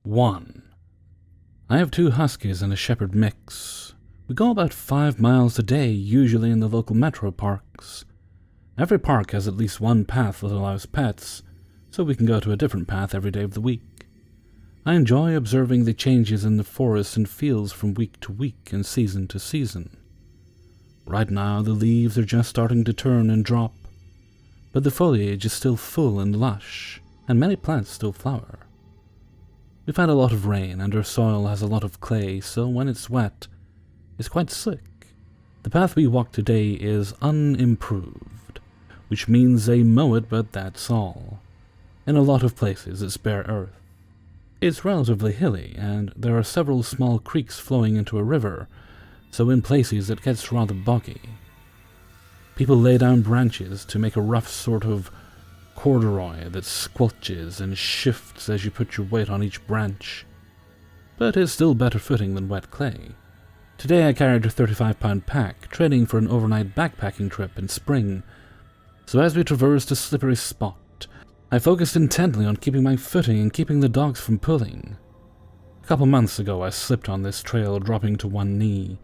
1. I have 2 huskies and a shepherd mix. We go about 5 miles a day, usually in the local metro parks. Every park has at least one path that allows pets, so we can go to a different path every day of the week. I enjoy observing the changes in the forest and fields from week to week and season to season. Right now, the leaves are just starting to turn and drop, but the foliage is still full and lush, and many plants still flower. We've had a lot of rain, and our soil has a lot of clay, so when it's wet, it's quite slick. The path we walk today is unimproved, which means they mow it, but that's all. In a lot of places, it's bare earth. It's relatively hilly, and there are several small creeks flowing into a river, so in places it gets rather boggy. People lay down branches to make a rough sort of corduroy that squelches and shifts as you put your weight on each branch. But it's still better footing than wet clay. Today I carried a 35-pound pack, training for an overnight backpacking trip in spring, so as we traversed a slippery spot, I focused intently on keeping my footing and keeping the dogs from pulling. A couple months ago I slipped on this trail, dropping to one knee,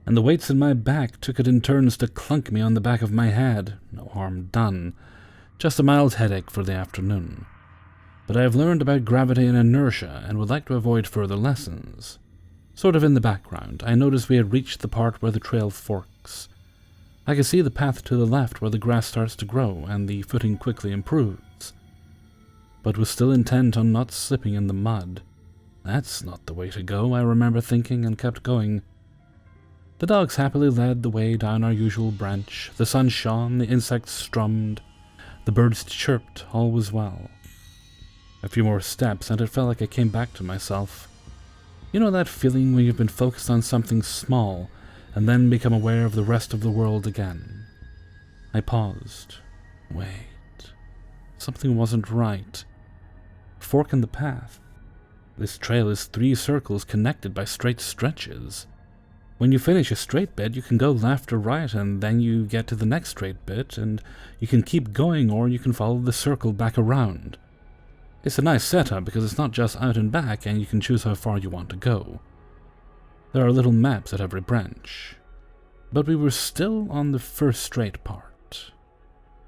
and the weights in my back took it in turns to clunk me on the back of my head. No harm done, just a mild headache for the afternoon. But I have learned about gravity and inertia and would like to avoid further lessons. Sort of in the background, I noticed we had reached the part where the trail forks. I could see the path to the left where the grass starts to grow and the footing quickly improves, but was still intent on not slipping in the mud. That's not the way to go, I remember thinking, and kept going. The dogs happily led the way down our usual branch. The sun shone, the insects strummed, the birds chirped, all was well. A few more steps, and it felt like I came back to myself. You know that feeling when you've been focused on something small, and then become aware of the rest of the world again? I paused. Wait. Something wasn't right. A fork in the path. This trail is 3 circles connected by straight stretches. When you finish a straight bit, you can go left or right, and then you get to the next straight bit, and you can keep going, or you can follow the circle back around. It's a nice setup because it's not just out and back, and you can choose how far you want to go. There are little maps at every branch. But we were still on the first straight part.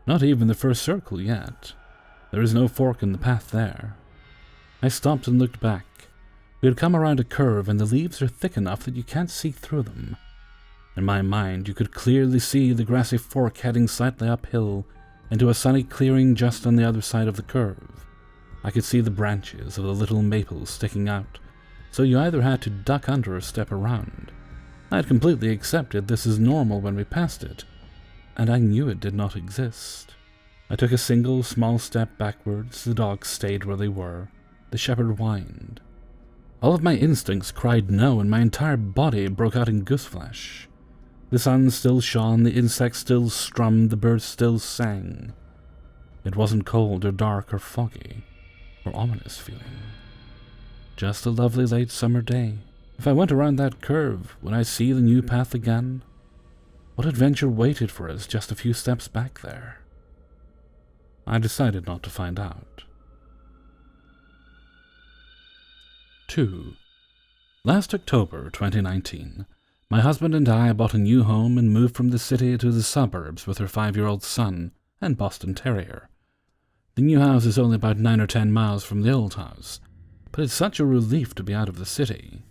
Not even the first circle yet. There is no fork in the path there. I stopped and looked back. We had come around a curve, and the leaves are thick enough that you can't see through them. In my mind, you could clearly see the grassy fork heading slightly uphill into a sunny clearing just on the other side of the curve. I could see the branches of the little maples sticking out, so you either had to duck under or step around. I had completely accepted this as normal when we passed it, and I knew it did not exist. I took a single small step backwards. The dogs stayed where they were. The shepherd whined. All of my instincts cried no, and my entire body broke out in gooseflesh. The sun still shone, the insects still strummed, the birds still sang. It wasn't cold or dark or foggy or ominous feeling. Just a lovely late summer day. If I went around that curve, would I see the new path again? What adventure waited for us just a few steps back there? I decided not to find out. 2. Last October 2019, my husband and I bought a new home and moved from the city to the suburbs with our 5-year-old son and Boston Terrier. The new house is only about 9 or 10 miles from the old house, but it's such a relief to be out of the city.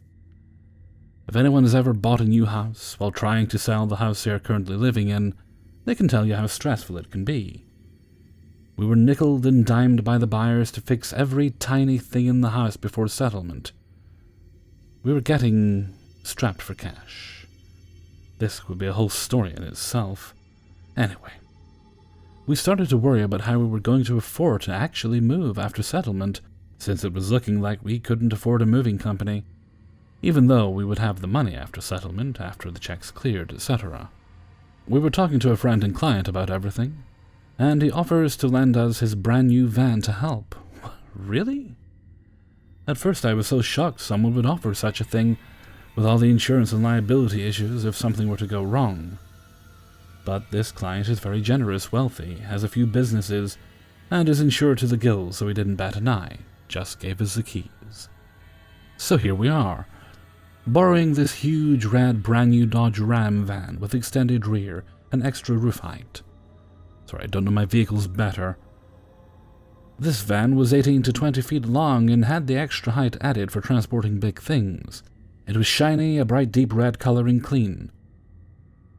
If anyone has ever bought a new house while trying to sell the house they are currently living in, they can tell you how stressful it can be. We were nickeled and dimed by the buyers to fix every tiny thing in the house before settlement. We were getting strapped for cash. This would be a whole story in itself. Anyway, we started to worry about how we were going to afford to actually move after settlement, since it was looking like we couldn't afford a moving company, even though we would have the money after settlement, after the checks cleared, etc. We were talking to a friend and client about everything, and he offers to lend us his brand new van to help. Really? At first I was so shocked someone would offer such a thing, with all the insurance and liability issues if something were to go wrong. But this client is very generous, wealthy, has a few businesses, and is insured to the gills, so he didn't bat an eye, just gave us the keys. So here we are, borrowing this huge red brand new Dodge Ram van with extended rear and extra roof height. Sorry, I don't know my vehicles better. This van was 18 to 20 feet long and had the extra height added for transporting big things. It was shiny, a bright deep red color and clean.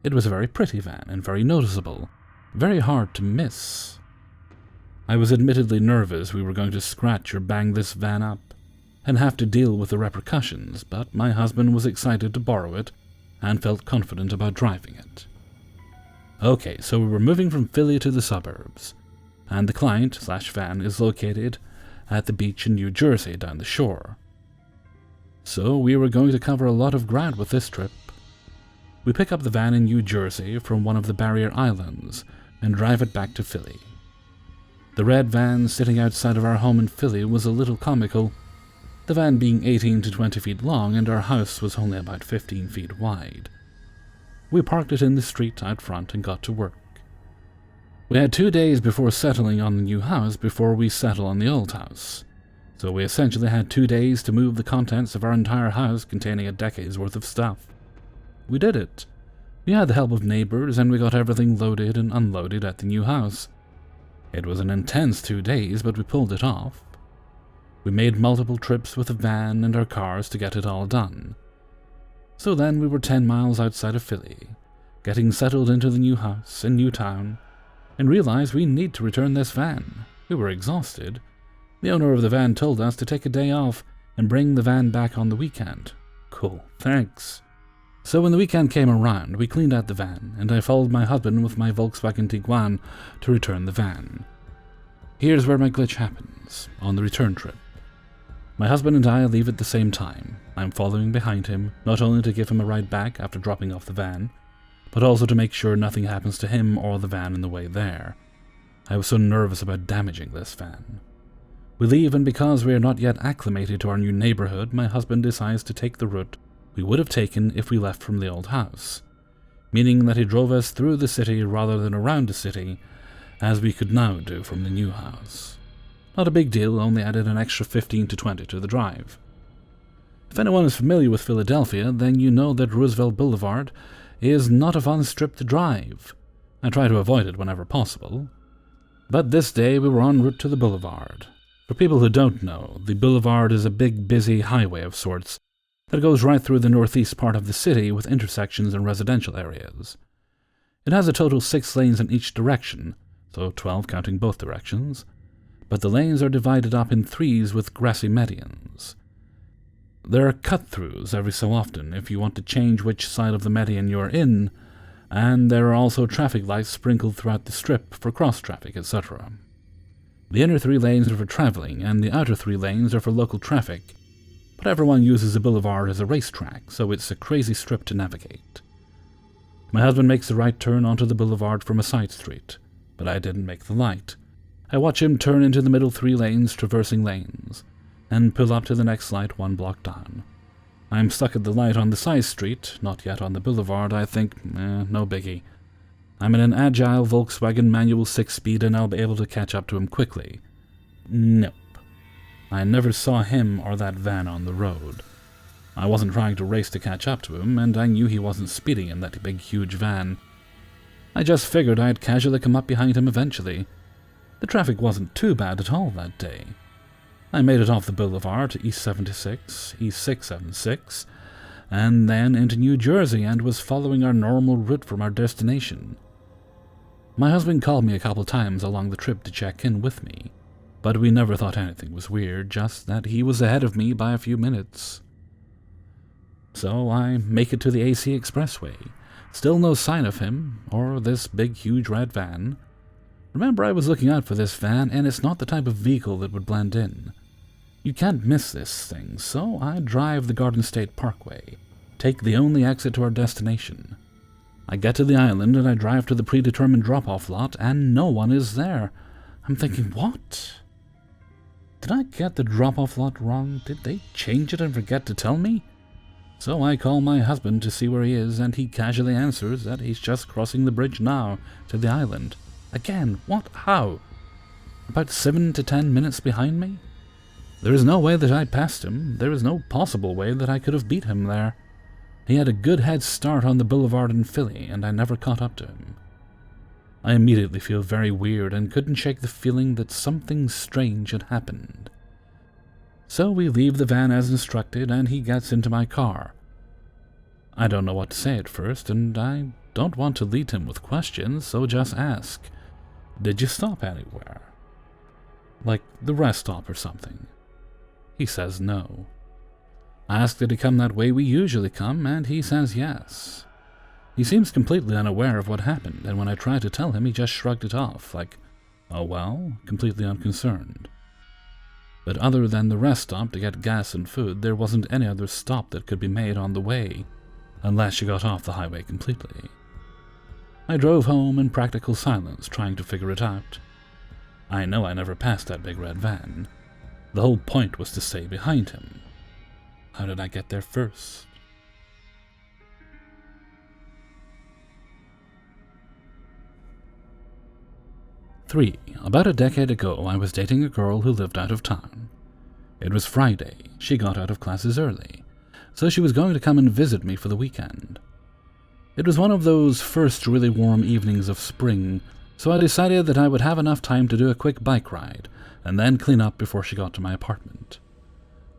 It was a very pretty van and very noticeable, very hard to miss. I was admittedly nervous we were going to scratch or bang this van up and have to deal with the repercussions, but my husband was excited to borrow it and felt confident about driving it. Okay, so we were moving from Philly to the suburbs, and the client/van is located at the beach in New Jersey down the shore. So we were going to cover a lot of ground with this trip. We pick up the van in New Jersey from one of the barrier islands and drive it back to Philly. The red van sitting outside of our home in Philly was a little comical, the van being 18 to 20 feet long and our house was only about 15 feet wide. We parked it in the street out front and got to work. We had 2 days before settling on the new house before we settle on the old house, so we essentially had 2 days to move the contents of our entire house containing a decade's worth of stuff. We did it. We had the help of neighbors and we got everything loaded and unloaded at the new house. It was an intense 2 days, but we pulled it off. We made multiple trips with the van and our cars to get it all done. So then we were 10 miles outside of Philly, getting settled into the new house in new town, and realized we need to return this van. We were exhausted. The owner of the van told us to take a day off and bring the van back on the weekend. Cool, thanks. So when the weekend came around, we cleaned out the van, and I followed my husband with my Volkswagen Tiguan to return the van. Here's where my glitch happens, on the return trip. My husband and I leave at the same time. I'm following behind him, not only to give him a ride back after dropping off the van, but also to make sure nothing happens to him or the van in the way there. I was so nervous about damaging this van. We leave, and because we are not yet acclimated to our new neighborhood, my husband decides to take the route we would have taken if we left from the old house, meaning that he drove us through the city rather than around the city, as we could now do from the new house. Not a big deal, only added an extra 15 to 20 to the drive. If anyone is familiar with Philadelphia, then you know that Roosevelt Boulevard is not a fun strip to drive. I try to avoid it whenever possible. But this day we were en route to the boulevard. For people who don't know, the boulevard is a big, busy highway of sorts that goes right through the northeast part of the city with intersections and residential areas. It has a total 6 lanes in each direction, so 12 counting both directions, but the lanes are divided up in 3s with grassy medians. There are cut-throughs every so often if you want to change which side of the median you're in, and there are also traffic lights sprinkled throughout the strip for cross-traffic, etc. The inner 3 lanes are for traveling, and the outer 3 lanes are for local traffic, but everyone uses the boulevard as a racetrack, so it's a crazy strip to navigate. My husband makes the right turn onto the boulevard from a side street, but I didn't make the light. I watch him turn into the middle 3 lanes, traversing lanes, and pull up to the next light 1 block down. I'm stuck at the light on the side street, not yet on the boulevard. I think, no biggie. I'm in an agile Volkswagen manual 6-speed and I'll be able to catch up to him quickly. Nope. I never saw him or that van on the road. I wasn't trying to race to catch up to him, and I knew he wasn't speeding in that big, huge van. I just figured I'd casually come up behind him eventually. The traffic wasn't too bad at all that day. I made it off the boulevard to East 76, East 676, and then into New Jersey and was following our normal route from our destination. My husband called me a couple times along the trip to check in with me, but we never thought anything was weird, just that he was ahead of me by a few minutes. So I make it to the AC Expressway. Still no sign of him, or this big huge red van. Remember, I was looking out for this van, and it's not the type of vehicle that would blend in. You can't miss this thing, so I drive the Garden State Parkway, take the only exit to our destination. I get to the island and I drive to the predetermined drop-off lot, and no one is there. I'm thinking, what? Did I get the drop-off lot wrong? Did they change it and forget to tell me? So I call my husband to see where he is, and he casually answers that he's just crossing the bridge now to the island. Again, what? How? About 7 to 10 minutes behind me? There is no way that I passed him. There is no possible way that I could have beat him there. He had a good head start on the boulevard in Philly, and I never caught up to him. I immediately feel very weird and couldn't shake the feeling that something strange had happened. So we leave the van as instructed, and he gets into my car. I don't know what to say at first, and I don't want to lead him with questions, so just ask, "Did you stop anywhere? Like the rest stop or something?" He says no. I ask did he come that way we usually come, and he says yes. He seems completely unaware of what happened, and when I tried to tell him, he just shrugged it off, like, "Oh well," completely unconcerned. But other than the rest stop to get gas and food, there wasn't any other stop that could be made on the way, unless you got off the highway completely. I drove home in practical silence, trying to figure it out. I know I never passed that big red van. The whole point was to stay behind him. How did I get there first? Three. About a decade ago, I was dating a girl who lived out of town. It was Friday. She got out of classes early, so she was going to come and visit me for the weekend. It was one of those first really warm evenings of spring, so I decided that I would have enough time to do a quick bike ride, and then clean up before she got to my apartment.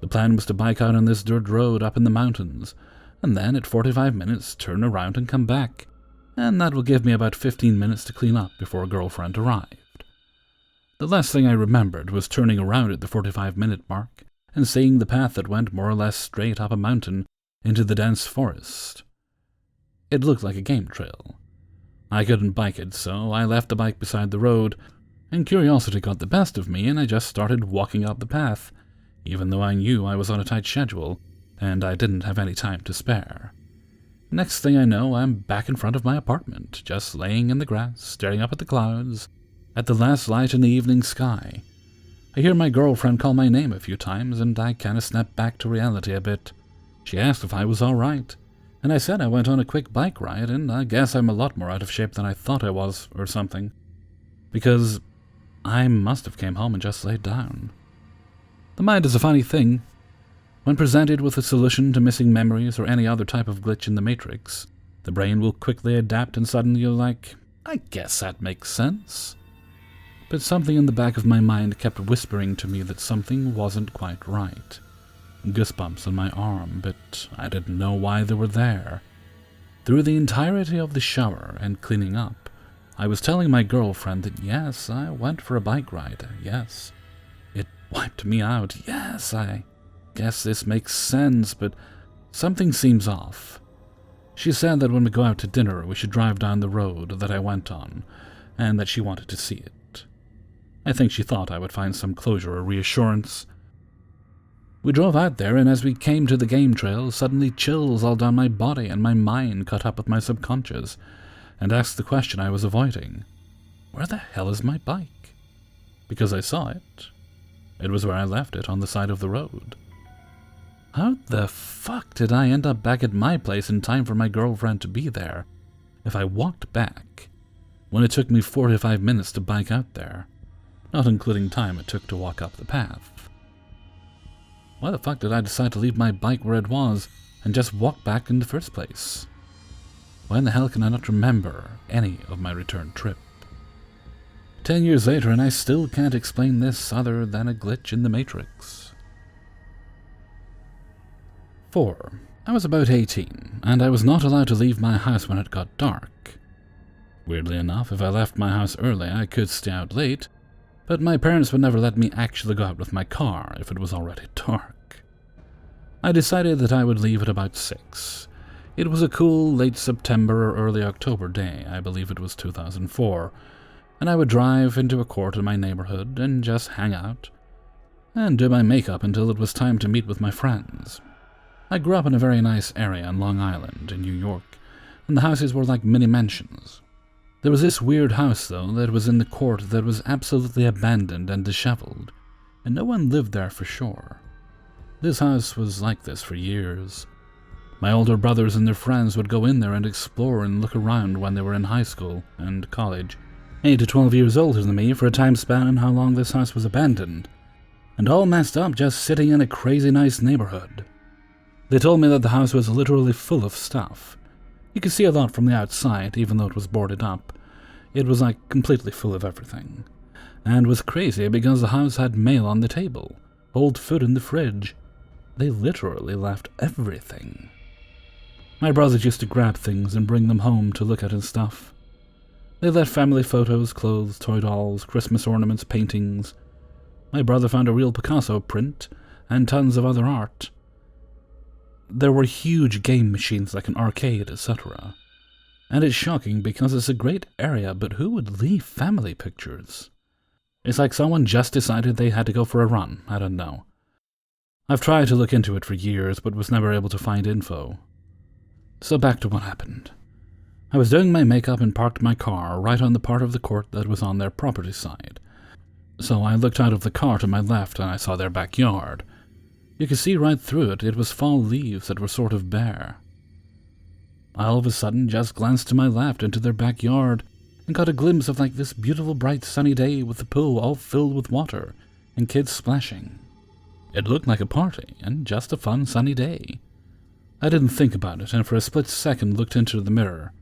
The plan was to bike out on this dirt road up in the mountains, and then at 45 minutes turn around and come back, and that will give me about 15 minutes to clean up before a girlfriend arrived. The last thing I remembered was turning around at the 45-minute mark and seeing the path that went more or less straight up a mountain into the dense forest. It looked like a game trail. I couldn't bike it, so I left the bike beside the road, and curiosity got the best of me, and I just started walking up the path, even though I knew I was on a tight schedule, and I didn't have any time to spare. Next thing I know, I'm back in front of my apartment, just laying in the grass, staring up at the clouds, at the last light in the evening sky. I hear my girlfriend call my name a few times, and I kinda snap back to reality a bit. She asked if I was alright, and I said I went on a quick bike ride, and I guess I'm a lot more out of shape than I thought I was, or something. Because I must have came home and just laid down. The mind is a funny thing. When presented with a solution to missing memories or any other type of glitch in the Matrix, the brain will quickly adapt and suddenly you're like, I guess that makes sense. But something in the back of my mind kept whispering to me that something wasn't quite right. Goosebumps on my arm, but I didn't know why they were there. Through the entirety of the shower and cleaning up, I was telling my girlfriend that yes, I went for a bike ride, yes. It wiped me out, yes, I guess this makes sense, but something seems off. She said that when we go out to dinner, we should drive down the road that I went on, and that she wanted to see it. I think she thought I would find some closure or reassurance. We drove out there, and as we came to the game trail, suddenly chills all down my body and my mind caught up with my subconscious, and asked the question I was avoiding. Where the hell is my bike? Because I saw it. It was where I left it, on the side of the road. How the fuck did I end up back at my place in time for my girlfriend to be there, if I walked back, when it took me 45 minutes to bike out there, not including time it took to walk up the path? Why the fuck did I decide to leave my bike where it was and just walk back in the first place? Why in the hell can I not remember any of my return trip? 10 years later, and I still can't explain this other than a glitch in the Matrix. 4. I was about 18, and I was not allowed to leave my house when it got dark. Weirdly enough, if I left my house early, I could stay out late, but my parents would never let me actually go out with my car if it was already dark. I decided that I would leave at about 6. It was a cool late September or early October day, I believe it was 2004, and I would drive into a court in my neighborhood and just hang out, and do my makeup until it was time to meet with my friends. I grew up in a very nice area in Long Island, in New York, and the houses were like mini mansions. There was this weird house, though, that was in the court that was absolutely abandoned and disheveled, and no one lived there for sure. This house was like this for years. My older brothers and their friends would go in there and explore and look around when they were in high school and college, 8 to 12 years older than me for a time span in how long this house was abandoned, and all messed up just sitting in a crazy nice neighborhood. They told me that the house was literally full of stuff. You could see a lot from the outside, even though it was boarded up. It was like completely full of everything. And was crazy because the house had mail on the table, old food in the fridge. They literally left everything. My brothers used to grab things and bring them home to look at and stuff. They left family photos, clothes, toy dolls, Christmas ornaments, paintings. My brother found a real Picasso print and tons of other art. There were huge game machines like an arcade, etc. And it's shocking because it's a great area, but who would leave family pictures? It's like someone just decided they had to go for a run. I don't know. I've tried to look into it for years, but was never able to find info. So back to what happened. I was doing my makeup and parked my car right on the part of the court that was on their property side. So I looked out of the car to my left and I saw their backyard. You could see right through it. It was fall leaves that were sort of bare. I all of a sudden just glanced to my left into their backyard and got a glimpse of like this beautiful bright sunny day with the pool all filled with water and kids splashing. It looked like a party and just a fun sunny day. I didn't think about it and for a split second looked into the mirror.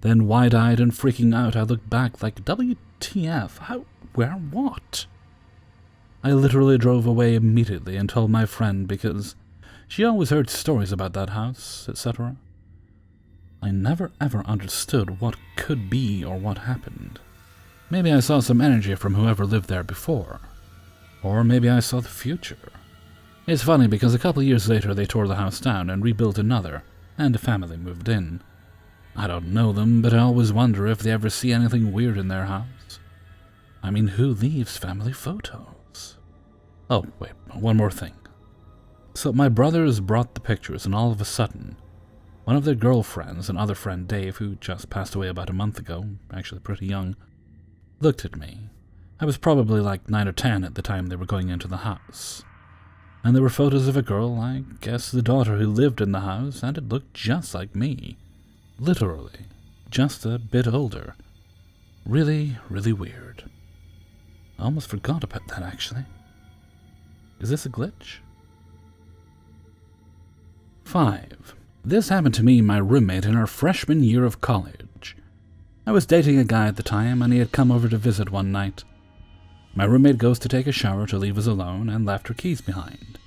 Then wide-eyed and freaking out I looked back like WTF, how, where, what? I literally drove away immediately and told my friend because she always heard stories about that house, etc. I never ever understood what could be or what happened. Maybe I saw some energy from whoever lived there before. Or maybe I saw the future. It's funny because a couple years later they tore the house down and rebuilt another, and a family moved in. I don't know them, but I always wonder if they ever see anything weird in their house. I mean, who leaves family photos? Oh, wait, one more thing. So my brothers brought the pictures, and all of a sudden, one of their girlfriends, an other friend Dave, who just passed away about a month ago, actually pretty young, looked at me. I was probably like 9 or 10 at the time they were going into the house. And there were photos of a girl, I guess the daughter who lived in the house, and it looked just like me. Literally, just a bit older. Really, really weird. I almost forgot about that, actually. Is this a glitch? 5. This happened to me and my roommate in our freshman year of college. I was dating a guy at the time, and he had come over to visit one night. My roommate goes to take a shower to leave us alone and left her keys behind.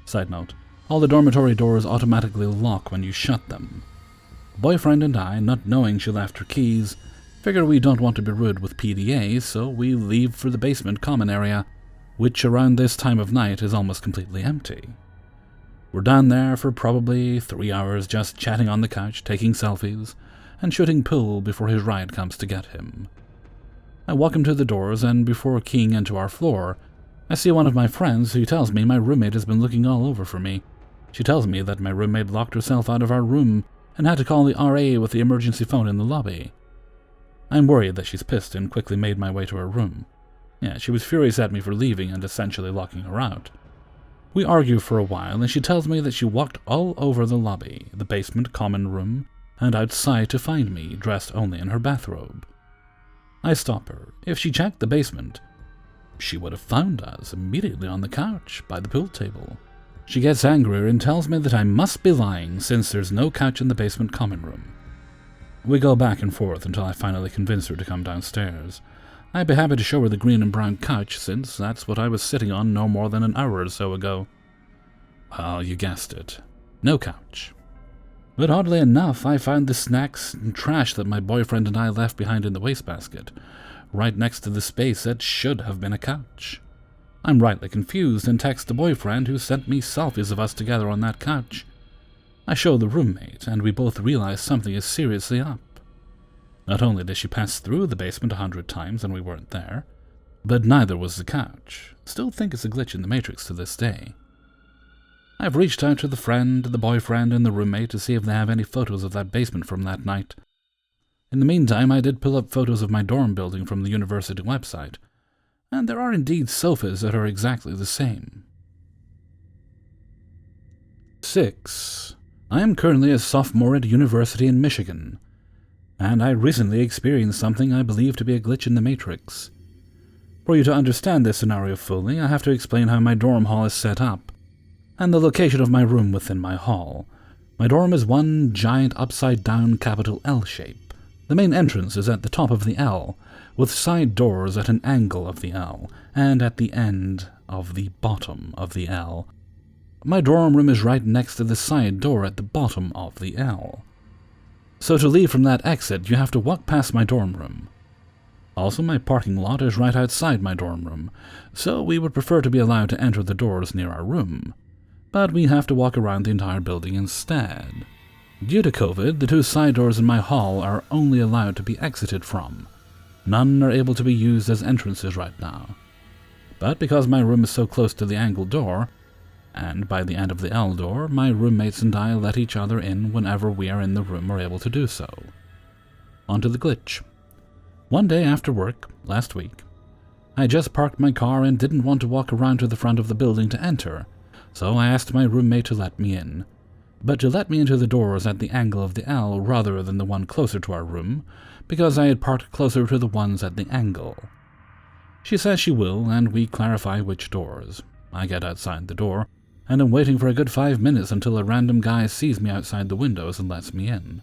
Side note, all the dormitory doors automatically lock when you shut them. Boyfriend and I, not knowing she left her keys, figure we don't want to be rude with PDA, so we leave for the basement common area, which around this time of night is almost completely empty. We're down there for probably 3 hours just chatting on the couch, taking selfies, and shooting pool before his ride comes to get him. I walk him to the doors, and before keying into our floor, I see one of my friends who tells me my roommate has been looking all over for me. She tells me that my roommate locked herself out of our room and had to call the RA with the emergency phone in the lobby. I'm worried that she's pissed and quickly made my way to her room. Yeah, she was furious at me for leaving and essentially locking her out. We argue for a while, and she tells me that she walked all over the lobby, the basement common room, and outside to find me, dressed only in her bathrobe. I stop her. If she checked the basement, she would have found us immediately on the couch by the pool table. She gets angrier and tells me that I must be lying since there's no couch in the basement common room. We go back and forth until I finally convince her to come downstairs. I'd be happy to show her the green and brown couch, since that's what I was sitting on no more than an hour or so ago. Well, you guessed it. No couch. But oddly enough, I found the snacks and trash that my boyfriend and I left behind in the wastebasket, right next to the space that should have been a couch. I'm rightly confused and text the boyfriend who sent me selfies of us together on that couch. I show the roommate, and we both realize something is seriously up. Not only did she pass through the basement 100 times and we weren't there, but neither was the couch. Still think it's a glitch in the Matrix to this day. I've reached out to the friend, the boyfriend, and the roommate to see if they have any photos of that basement from that night. In the meantime, I did pull up photos of my dorm building from the university website, and there are indeed sofas that are exactly the same. 6. I am currently a sophomore at university in Michigan, and I recently experienced something I believe to be a glitch in the Matrix. For you to understand this scenario fully, I have to explain how my dorm hall is set up, and the location of my room within my hall. My dorm is one giant upside-down capital L shape. The main entrance is at the top of the L, with side doors at an angle of the L, and at the end of the bottom of the L. My dorm room is right next to the side door at the bottom of the L. So to leave from that exit, you have to walk past my dorm room. Also, my parking lot is right outside my dorm room, so we would prefer to be allowed to enter the doors near our room. But we have to walk around the entire building instead. Due to COVID, the 2 side doors in my hall are only allowed to be exited from. None are able to be used as entrances right now. But because my room is so close to the angled door, and by the end of the L door, my roommates and I let each other in whenever we are in the room or able to do so. On to the glitch. One day after work, last week, I just parked my car and didn't want to walk around to the front of the building to enter, so I asked my roommate to let me in, but to let me into the doors at the angle of the L rather than the one closer to our room, because I had parked closer to the ones at the angle. She says she will, and we clarify which doors. I get outside the door, and am waiting for a good 5 minutes until a random guy sees me outside the windows and lets me in.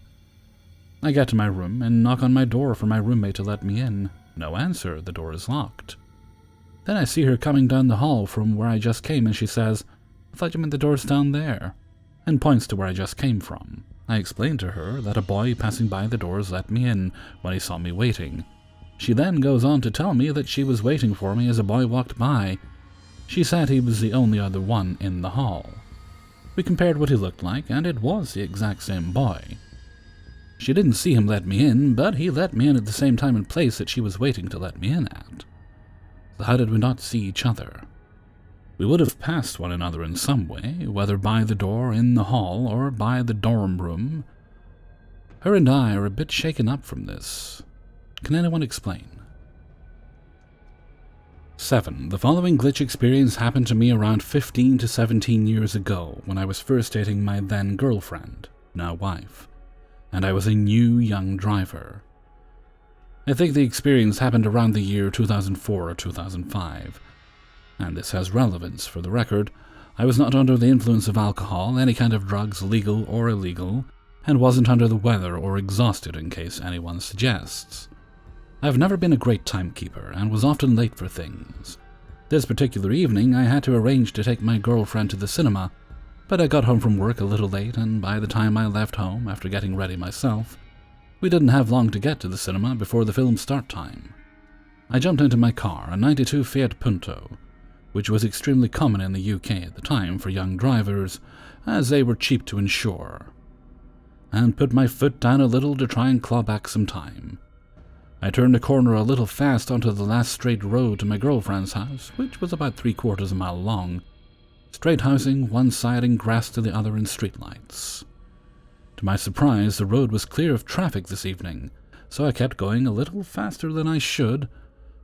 I get to my room and knock on my door for my roommate to let me in. No answer, the door is locked. Then I see her coming down the hall from where I just came, and she says, "I thought you meant the door's down there," and points to where I just came from. I explained to her that a boy passing by the doors let me in when he saw me waiting. She then goes on to tell me that she was waiting for me as a boy walked by. She said he was the only other one in the hall. We compared what he looked like, and it was the exact same boy. She didn't see him let me in, but he let me in at the same time and place that she was waiting to let me in at. So how did we not see each other? We would have passed one another in some way, whether by the door in the hall or by the dorm room. Her and I are a bit shaken up from this. Can anyone explain? 7. The following glitch experience happened to me around 15 to 17 years ago when I was first dating my then girlfriend, now wife, and I was a new young driver. I think the experience happened around the year 2004 or 2005. And this has relevance for the record. I was not under the influence of alcohol, any kind of drugs, legal or illegal, and wasn't under the weather or exhausted in case anyone suggests. I've never been a great timekeeper and was often late for things. This particular evening I had to arrange to take my girlfriend to the cinema, but I got home from work a little late, and by the time I left home after getting ready myself, we didn't have long to get to the cinema before the film start time. I jumped into my car, a 92 Fiat Punto, which was extremely common in the UK at the time for young drivers, as they were cheap to insure, and put my foot down a little to try and claw back some time. I turned a corner a little fast onto the last straight road to my girlfriend's house, which was about 3/4 mile long, straight housing one side and grass to the other and streetlights. To my surprise, the road was clear of traffic this evening, so I kept going a little faster than I should.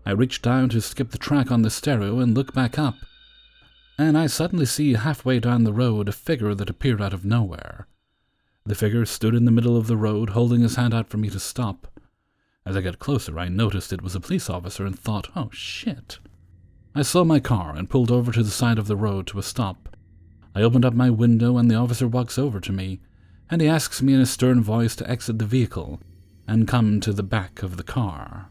I reached down to skip the track on the stereo and look back up, and I suddenly see halfway down the road a figure that appeared out of nowhere. The figure stood in the middle of the road, holding his hand out for me to stop. As I got closer, I noticed it was a police officer and thought, oh shit. I slowed my car and pulled over to the side of the road to a stop. I opened up my window and the officer walks over to me, and he asks me in a stern voice to exit the vehicle and come to the back of the car.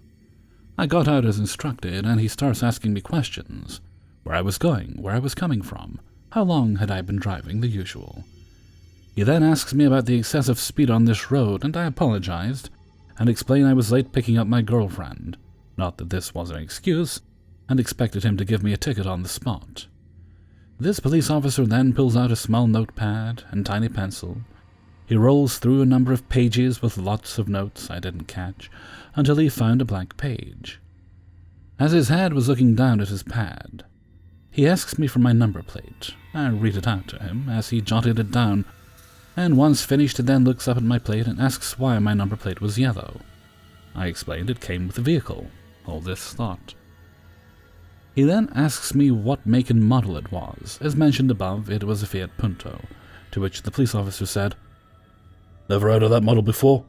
I got out as instructed, and he starts asking me questions. Where I was going, where I was coming from, how long had I been driving, the usual. He then asks me about the excessive speed on this road, and I apologized, and explained I was late picking up my girlfriend, not that this was an excuse, and expected him to give me a ticket on the spot. This police officer then pulls out a small notepad and tiny pencil. He rolls through a number of pages with lots of notes I didn't catch, until he found a blank page. As his head was looking down at his pad, he asks me for my number plate. I read it out to him as he jotted it down, and once finished he then looks up at my plate and asks why my number plate was yellow. I explained it came with the vehicle. Hold this thought. He then asks me what make and model it was. As mentioned above, it was a Fiat Punto, to which the police officer said, "Never heard of that model before,"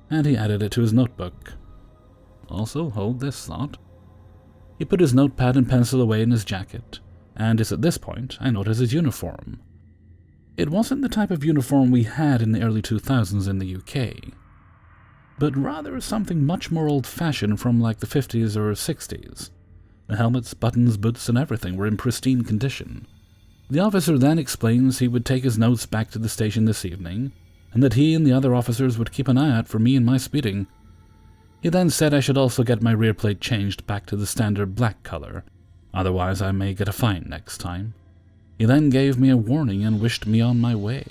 and he added it to his notebook. Also, hold this thought. He put his notepad and pencil away in his jacket, and it's at this point I notice his uniform. It wasn't the type of uniform we had in the early 2000s in the UK, but rather something much more old-fashioned from like the 50s or 60s. The helmets, buttons, boots, and everything were in pristine condition. The officer then explains he would take his notes back to the station this evening, and that he and the other officers would keep an eye out for me and my speeding. He then said I should also get my rear plate changed back to the standard black color, otherwise I may get a fine next time. He then gave me a warning and wished me on my way.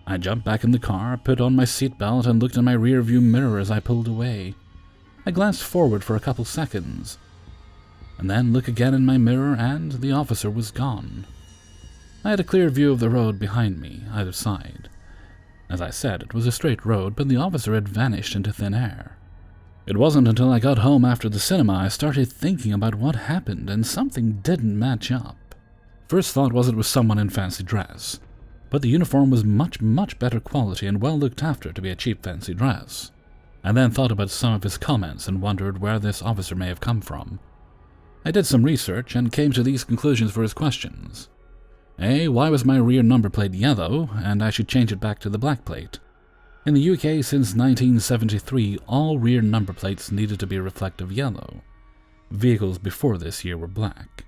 I jumped back in the car, put on my seatbelt, and looked in my rear-view mirror as I pulled away. I glanced forward for a couple seconds, and then looked again in my mirror, and the officer was gone. I had a clear view of the road behind me, either side. As I said, it was a straight road, but the officer had vanished into thin air. It wasn't until I got home after the cinema I started thinking about what happened, and something didn't match up. First thought was it was someone in fancy dress, but the uniform was much better quality and well looked after to be a cheap fancy dress. I then thought about some of his comments and wondered where this officer may have come from. I did some research and came to these conclusions for his questions. A. Why was my rear number plate yellow, and I should change it back to the black plate? In the UK since 1973, all rear number plates needed to be reflective yellow. Vehicles before this year were black.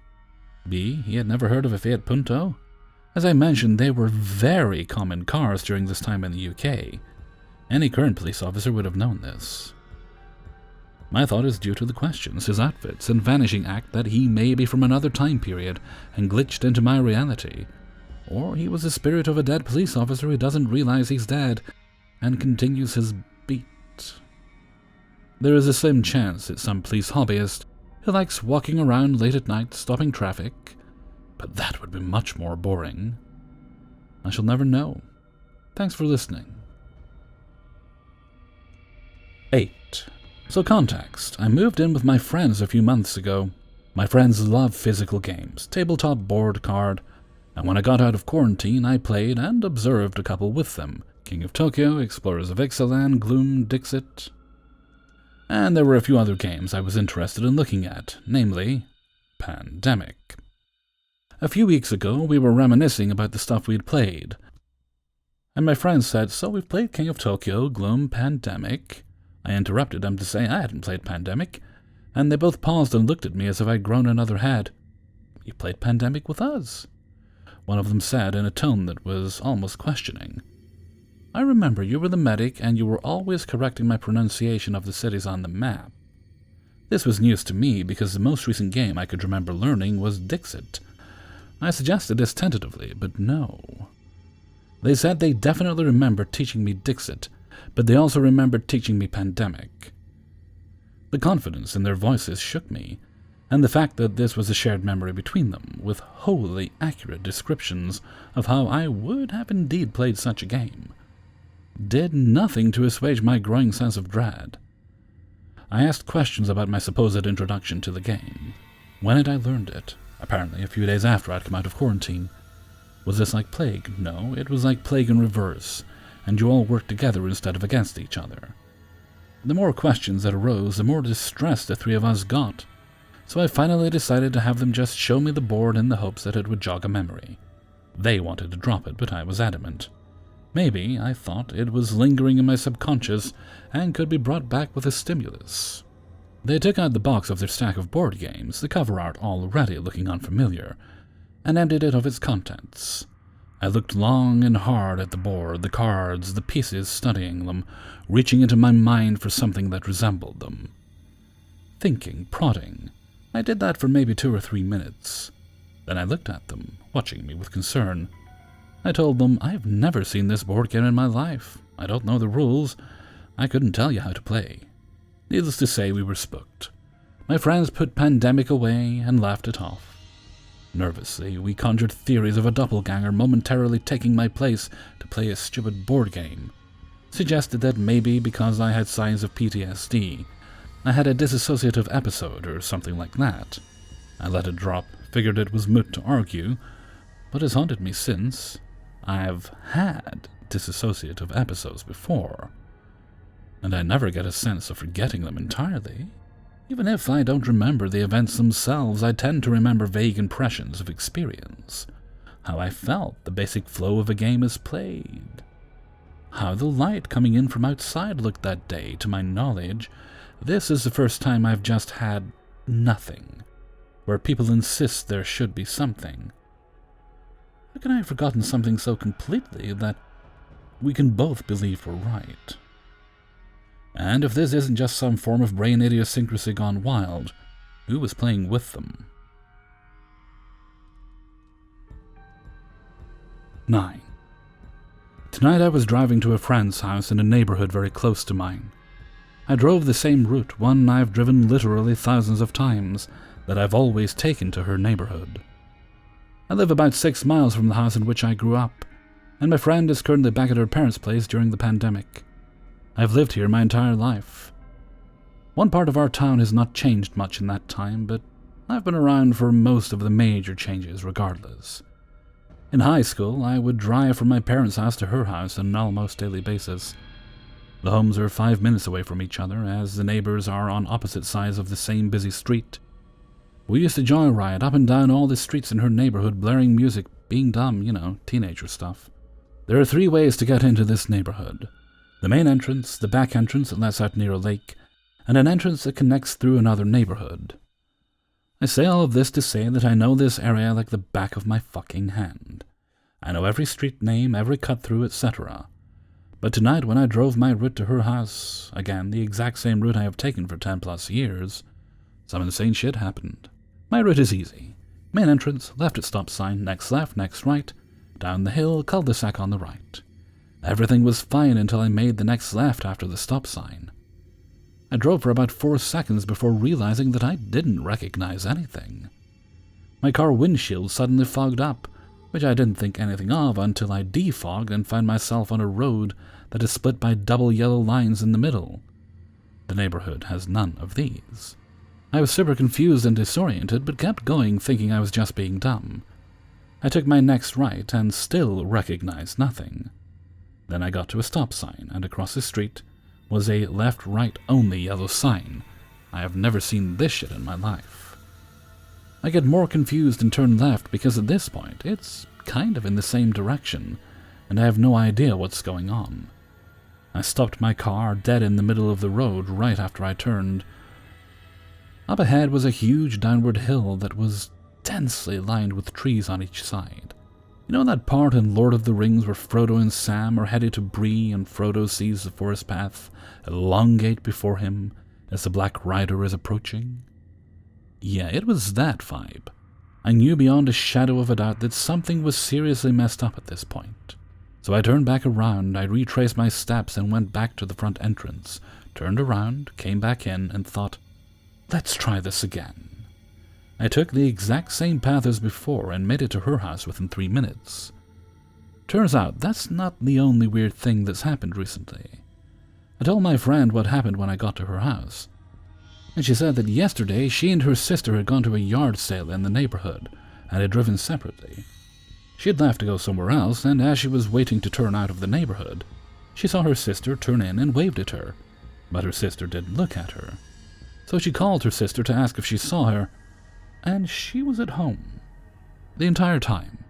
B. He had never heard of a Fiat Punto. As I mentioned, they were very common cars during this time in the UK. Any current police officer would have known this. My thought is due to the questions, his outfits, and vanishing act that he may be from another time period and glitched into my reality. Or he was the spirit of a dead police officer who doesn't realize he's dead and continues his beat. There is a slim chance it's some police hobbyist who likes walking around late at night stopping traffic, but that would be much more boring. I shall never know. Thanks for listening. 8. So context. I moved in with my friends a few months ago. My friends love physical games, tabletop, board, card, and when I got out of quarantine I played and observed a couple with them. King of Tokyo, Explorers of Ixalan, Gloom, Dixit. And there were a few other games I was interested in looking at, namely Pandemic. A few weeks ago we were reminiscing about the stuff we'd played, and my friends said, "So we've played King of Tokyo, Gloom, Pandemic." I interrupted them to say I hadn't played Pandemic, and they both paused and looked at me as if I'd grown another head. "You played Pandemic with us," one of them said in a tone that was almost questioning. "I remember you were the medic and you were always correcting my pronunciation of the cities on the map." This was news to me because the most recent game I could remember learning was Dixit. I suggested this tentatively, but no. They said they definitely remembered teaching me Dixit, but they also remembered teaching me Pandemic. The confidence in their voices shook me, and the fact that this was a shared memory between them, with wholly accurate descriptions of how I would have indeed played such a game, did nothing to assuage my growing sense of dread. I asked questions about my supposed introduction to the game. When had I learned it? Apparently a few days after I'd come out of quarantine. Was this like Plague? No, it was like Plague in reverse, and you all worked together instead of against each other. The more questions that arose, the more distressed the three of us got, so I finally decided to have them just show me the board in the hopes that it would jog a memory. They wanted to drop it, but I was adamant. Maybe, I thought, it was lingering in my subconscious and could be brought back with a stimulus. They took out the box of their stack of board games, the cover art already looking unfamiliar, and emptied it of its contents. I looked long and hard at the board, the cards, the pieces, studying them, reaching into my mind for something that resembled them. Thinking, prodding. I did that for maybe 2 or 3 minutes. Then I looked at them, watching me with concern. I told them, "I've never seen this board game in my life. I don't know the rules. I couldn't tell you how to play." Needless to say, we were spooked. My friends put Pandemic away and laughed it off. Nervously, we conjured theories of a doppelganger momentarily taking my place to play a stupid board game. Suggested that maybe because I had signs of PTSD, I had a dissociative episode or something like that. I let it drop, figured it was moot to argue, but it's haunted me since. I've had dissociative episodes before, and I never get a sense of forgetting them entirely. Even if I don't remember the events themselves, I tend to remember vague impressions of experience. How I felt the basic flow of a game is played. How the light coming in from outside looked that day. To my knowledge, this is the first time I've just had nothing, where people insist there should be something. How can I have forgotten something so completely that we can both believe we're right? And if this isn't just some form of brain idiosyncrasy gone wild, who was playing with them? 9. Tonight I was driving to a friend's house in a neighborhood very close to mine. I drove the same route, one I've driven literally thousands of times, that I've always taken to her neighborhood. I live about 6 miles from the house in which I grew up, and my friend is currently back at her parents' place during the pandemic. I've lived here my entire life. One part of our town has not changed much in that time, but I've been around for most of the major changes regardless. In high school, I would drive from my parents' house to her house on an almost daily basis. The homes are 5 minutes away from each other, as the neighbors are on opposite sides of the same busy street. We used to joyride up and down all the streets in her neighborhood, blaring music, being dumb, teenager stuff. There are 3 ways to get into this neighborhood. The main entrance, the back entrance that lets out near a lake, and an entrance that connects through another neighborhood. I say all of this to say that I know this area like the back of my fucking hand. I know every street name, every cut-through, etc. But tonight when I drove my route to her house, again, the exact same route I have taken for 10 plus years, some insane shit happened. My route is easy. Main entrance, left at stop sign, next left, next right, down the hill, cul-de-sac on the right. Everything was fine until I made the next left after the stop sign. I drove for about 4 seconds before realizing that I didn't recognize anything. My car windshield suddenly fogged up, which I didn't think anything of until I defogged and found myself on a road that is split by double yellow lines in the middle. The neighborhood has none of these. I was super confused and disoriented, but kept going thinking I was just being dumb. I took my next right and still recognized nothing. Then I got to a stop sign, and across the street was a left-right only yellow sign. I have never seen this shit in my life. I get more confused and turn left because at this point it's kind of in the same direction, and I have no idea what's going on. I stopped my car dead in the middle of the road right after I turned. Up ahead was a huge downward hill that was densely lined with trees on each side. You know that part in Lord of the Rings where Frodo and Sam are headed to Bree and Frodo sees the forest path elongate before him as the Black Rider is approaching? Yeah, it was that vibe. I knew beyond a shadow of a doubt that something was seriously messed up at this point. So I turned back around, I retraced my steps and went back to the front entrance, turned around, came back in, and thought, let's try this again. I took the exact same path as before and made it to her house within 3 minutes. Turns out that's not the only weird thing that's happened recently. I told my friend what happened when I got to her house, and she said that yesterday she and her sister had gone to a yard sale in the neighborhood and had driven separately. She had left to go somewhere else, and as she was waiting to turn out of the neighborhood, she saw her sister turn in and waved at her, but her sister didn't look at her. So she called her sister to ask if she saw her, and she was at home. The entire time.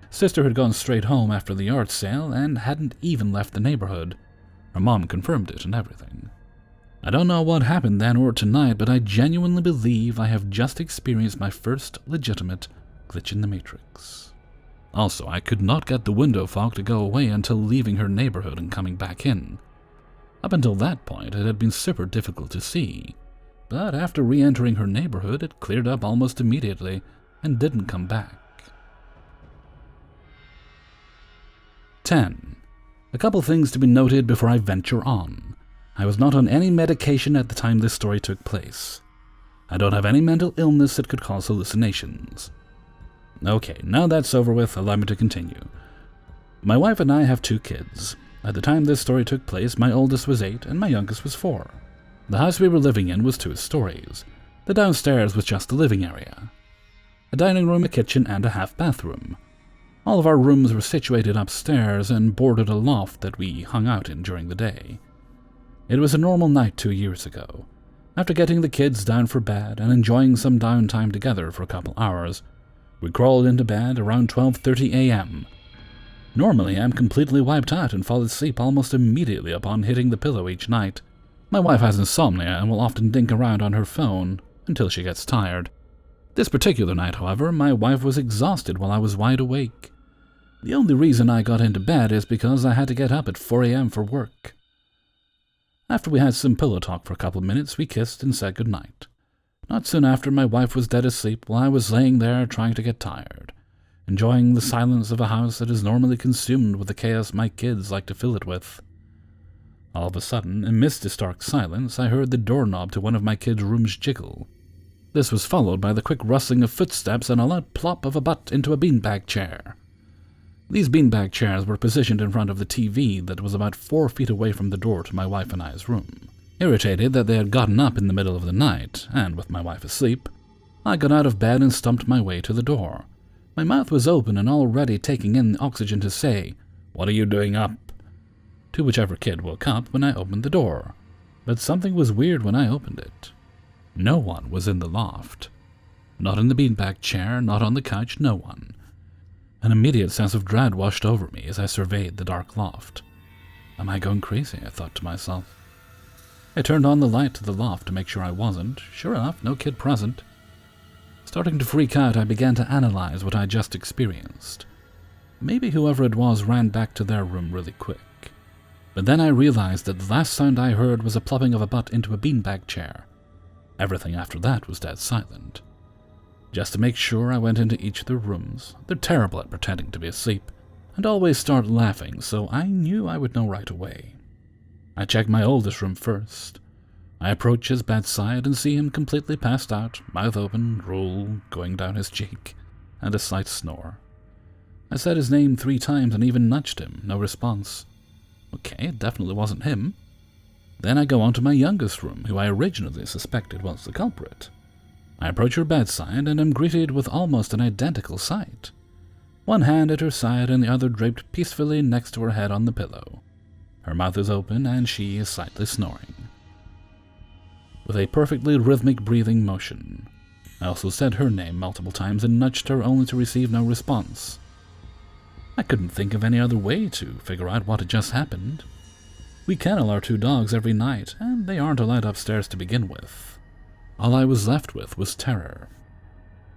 Sister had gone straight home after the yard sale and hadn't even left the neighborhood. Her mom confirmed it and everything. I don't know what happened then or tonight, but I genuinely believe I have just experienced my first legitimate glitch in the Matrix. Also, I could not get the window fog to go away until leaving her neighborhood and coming back in. Up until that point, it had been super difficult to see. But after re-entering her neighborhood, it cleared up almost immediately and didn't come back. 10. A couple things to be noted before I venture on. I was not on any medication at the time this story took place. I don't have any mental illness that could cause hallucinations. Okay, now that's over with, allow me to continue. My wife and I have 2 kids. At the time this story took place, my oldest was 8 and my youngest was 4. The house we were living in was 2 stories. The downstairs was just the living area. A dining room, a kitchen, and a half bathroom. All of our rooms were situated upstairs and bordered a loft that we hung out in during the day. It was a normal night 2 years ago. After getting the kids down for bed and enjoying some downtime together for a couple hours, we crawled into bed around 12:30 a.m. Normally, I'm completely wiped out and fall asleep almost immediately upon hitting the pillow each night. My wife has insomnia and will often dink around on her phone until she gets tired. This particular night, however, my wife was exhausted while I was wide awake. The only reason I got into bed is because I had to get up at 4 a.m. for work. After we had some pillow talk for a couple of minutes, we kissed and said goodnight. Not soon after, my wife was dead asleep while I was laying there trying to get tired, enjoying the silence of a house that is normally consumed with the chaos my kids like to fill it with. All of a sudden, amidst this dark silence, I heard the doorknob to one of my kids' rooms jiggle. This was followed by the quick rustling of footsteps and a loud plop of a butt into a beanbag chair. These beanbag chairs were positioned in front of the TV that was about 4 feet away from the door to my wife and I's room. Irritated that they had gotten up in the middle of the night, and with my wife asleep, I got out of bed and stumped my way to the door. My mouth was open and already taking in the oxygen to say, "What are you doing up?" To whichever kid woke up when I opened the door. But something was weird when I opened it. No one was in the loft. Not in the beanbag chair, not on the couch, no one. An immediate sense of dread washed over me as I surveyed the dark loft. Am I going crazy? I thought to myself. I turned on the light to the loft to make sure I wasn't. Sure enough, no kid present. Starting to freak out, I began to analyze what I just experienced. Maybe whoever it was ran back to their room really quick. But then I realized that the last sound I heard was a plopping of a butt into a beanbag chair. Everything after that was dead silent. Just to make sure, I went into each of their rooms. They're terrible at pretending to be asleep, and always start laughing, so I knew I would know right away. I checked my oldest room first. I approach his bedside and see him completely passed out, mouth open, drool going down his cheek, and a slight snore. I said his name 3 times and even nudged him, no response. Okay, it definitely wasn't him. Then I go on to my youngest room, who I originally suspected was the culprit. I approach her bedside and am greeted with almost an identical sight. One hand at her side and the other draped peacefully next to her head on the pillow. Her mouth is open and she is slightly snoring, with a perfectly rhythmic breathing motion. I also said her name multiple times and nudged her only to receive no response. I couldn't think of any other way to figure out what had just happened. We kennel our 2 dogs every night, and they aren't allowed upstairs to begin with. All I was left with was terror.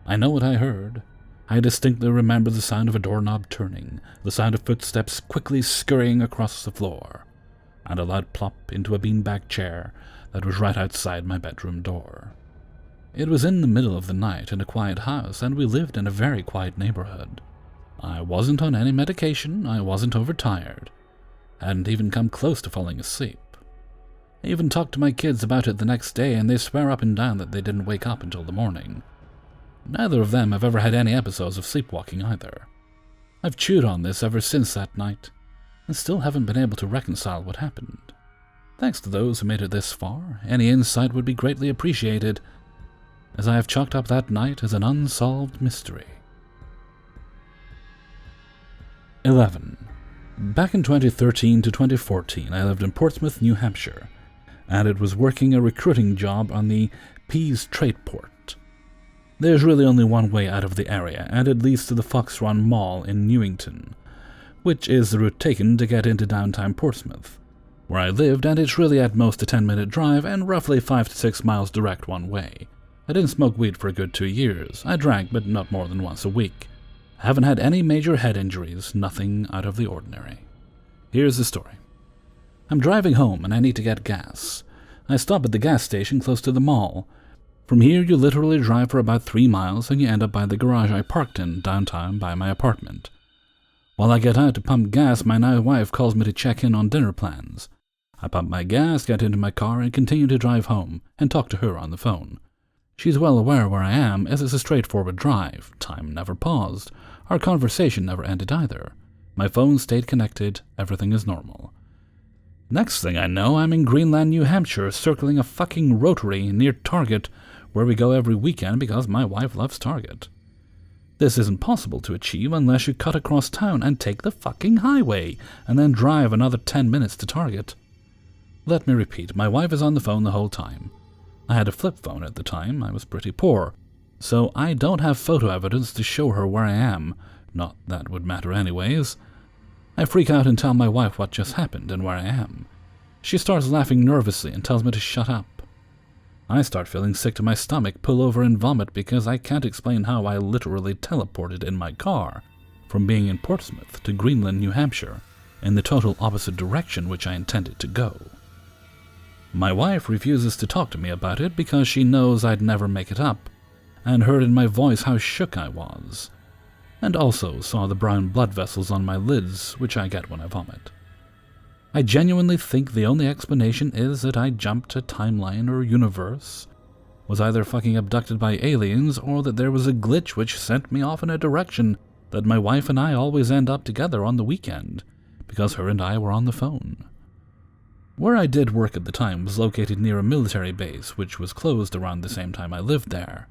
I know what I heard. I distinctly remember the sound of a doorknob turning, the sound of footsteps quickly scurrying across the floor, and a loud plop into a beanbag chair that was right outside my bedroom door. It was in the middle of the night in a quiet house, and we lived in a very quiet neighborhood. I wasn't on any medication, I wasn't overtired. Hadn't even come close to falling asleep. I even talked to my kids about it the next day, and they swear up and down that they didn't wake up until the morning. Neither of them have ever had any episodes of sleepwalking either. I've chewed on this ever since that night, and still haven't been able to reconcile what happened. Thanks to those who made it this far. Any insight would be greatly appreciated, as I have chalked up that night as an unsolved mystery. 11. Back in 2013 to 2014, I lived in Portsmouth, New Hampshire, and it was working a recruiting job on the Pease Trade Port. There's really only one way out of the area, and it leads to the Fox Run Mall in Newington, which is the route taken to get into downtown Portsmouth, where I lived, and it's really at most a 10-minute drive and roughly 5 to 6 miles direct one way. I didn't smoke weed for a good 2 years. I drank, but not more than once a week. I haven't had any major head injuries, nothing out of the ordinary. Here's the story. I'm driving home and I need to get gas. I stop at the gas station close to the mall. From here you literally drive for about 3 miles and you end up by the garage I parked in downtown by my apartment. While I get out to pump gas, my now wife calls me to check in on dinner plans. I pump my gas, get into my car, and continue to drive home and talk to her on the phone. She's well aware where I am, as it's a straightforward drive. Time never paused. Our conversation never ended either. My phone stayed connected. Everything is normal. Next thing I know, I'm in Greenland, New Hampshire, circling a fucking rotary near Target, where we go every weekend because my wife loves Target. This isn't possible to achieve unless you cut across town and take the fucking highway, and then drive another 10 minutes to Target. Let me repeat, my wife is on the phone the whole time. I had a flip phone at the time. I was pretty poor, so I don't have photo evidence to show her where I am. Not that would matter anyways. I freak out and tell my wife what just happened and where I am. She starts laughing nervously and tells me to shut up. I start feeling sick to my stomach, pull over and vomit because I can't explain how I literally teleported in my car from being in Portsmouth to Greenland, New Hampshire, in the total opposite direction which I intended to go. My wife refuses to talk to me about it because she knows I'd never make it up, and heard in my voice how shook I was, and also saw the brown blood vessels on my lids, which I get when I vomit. I genuinely think the only explanation is that I jumped a timeline or universe, was either fucking abducted by aliens, or that there was a glitch which sent me off in a direction that my wife and I always end up together on the weekend, because her and I were on the phone. Where I did work at the time was located near a military base, which was closed around the same time I lived there.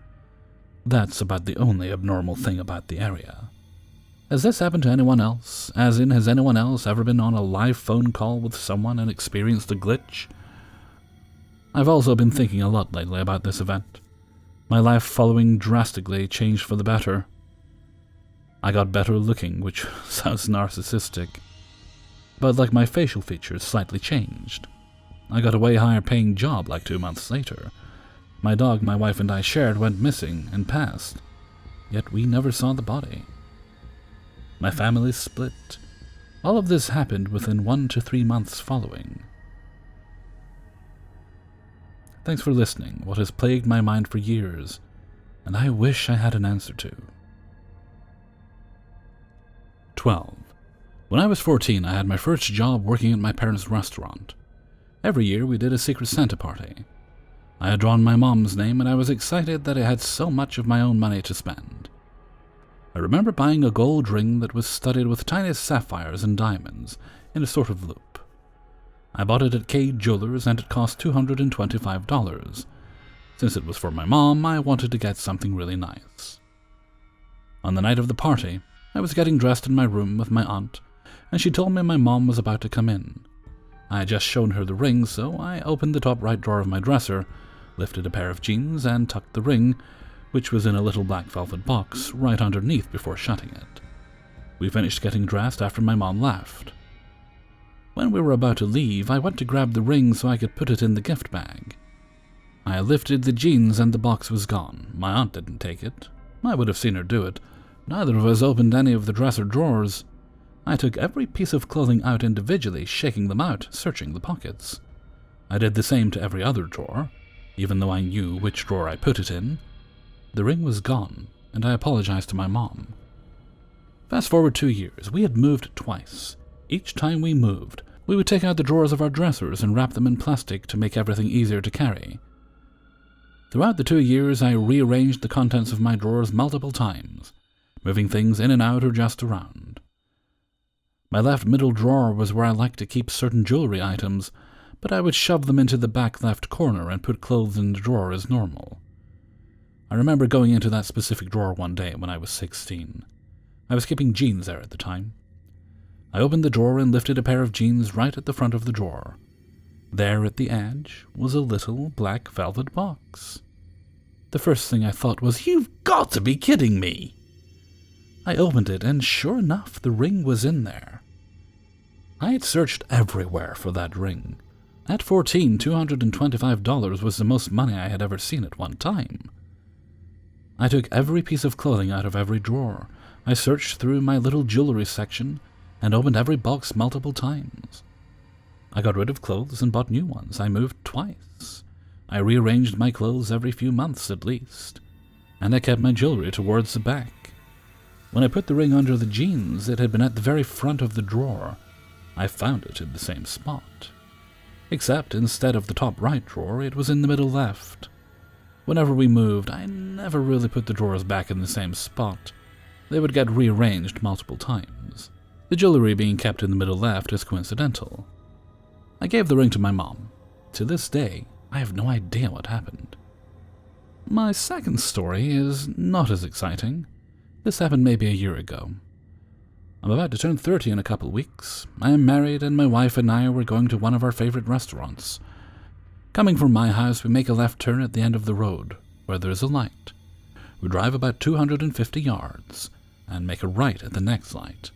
That's about the only abnormal thing about the area. Has this happened to anyone else? As in, has anyone else ever been on a live phone call with someone and experienced a glitch? I've also been thinking a lot lately about this event. My life following drastically changed for the better. I got better looking, which sounds narcissistic, but like my facial features slightly changed. I got a way higher paying job like 2 months later. My dog my wife and I shared went missing and passed, yet we never saw the body. My family split. All of this happened within 1 to 3 months following. Thanks for listening, what has plagued my mind for years, and I wish I had an answer to. 12. When I was 14, I had my first job working at my parents' restaurant. Every year we did a Secret Santa party. I had drawn my mom's name, and I was excited that I had so much of my own money to spend. I remember buying a gold ring that was studded with tiny sapphires and diamonds in a sort of loop. I bought it at Cade Jewelers, and it cost $225. Since it was for my mom, I wanted to get something really nice. On the night of the party, I was getting dressed in my room with my aunt, and she told me my mom was about to come in. I had just shown her the ring, so I opened the top right drawer of my dresser, lifted a pair of jeans, and tucked the ring, which was in a little black velvet box, right underneath before shutting it. We finished getting dressed after my mom left. When we were about to leave, I went to grab the ring so I could put it in the gift bag. I lifted the jeans and the box was gone. My aunt didn't take it. I would have seen her do it. Neither of us opened any of the dresser drawers. I took every piece of clothing out individually, shaking them out, searching the pockets. I did the same to every other drawer, even though I knew which drawer I put it in. The ring was gone, and I apologized to my mom. Fast forward 2 years, we had moved twice. Each time we moved, we would take out the drawers of our dressers and wrap them in plastic to make everything easier to carry. Throughout the 2 years, I rearranged the contents of my drawers multiple times, moving things in and out or just around. My left middle drawer was where I liked to keep certain jewelry items, but I would shove them into the back left corner and put clothes in the drawer as normal. I remember going into that specific drawer one day when I was 16. I was keeping jeans there at the time. I opened the drawer and lifted a pair of jeans right at the front of the drawer. There at the edge was a little black velvet box. The first thing I thought was, "You've got to be kidding me!" I opened it, and sure enough, the ring was in there. I had searched everywhere for that ring. At 14, $225 was the most money I had ever seen at one time. I took every piece of clothing out of every drawer. I searched through my little jewelry section and opened every box multiple times. I got rid of clothes and bought new ones. I moved twice. I rearranged my clothes every few months at least, and I kept my jewelry towards the back. When I put the ring under the jeans, it had been at the very front of the drawer. I found it in the same spot. Except instead of the top right drawer, it was in the middle left. Whenever we moved, I never really put the drawers back in the same spot. They would get rearranged multiple times. The jewelry being kept in the middle left is coincidental. I gave the ring to my mom. To this day, I have no idea what happened. My second story is not as exciting. This happened maybe a year ago. I'm about to turn 30 in a couple weeks. I am married, and my wife and I were going to one of our favorite restaurants. Coming from my house, we make a left turn at the end of the road, where there is a light. We drive about 250 yards, and make a right at the next light.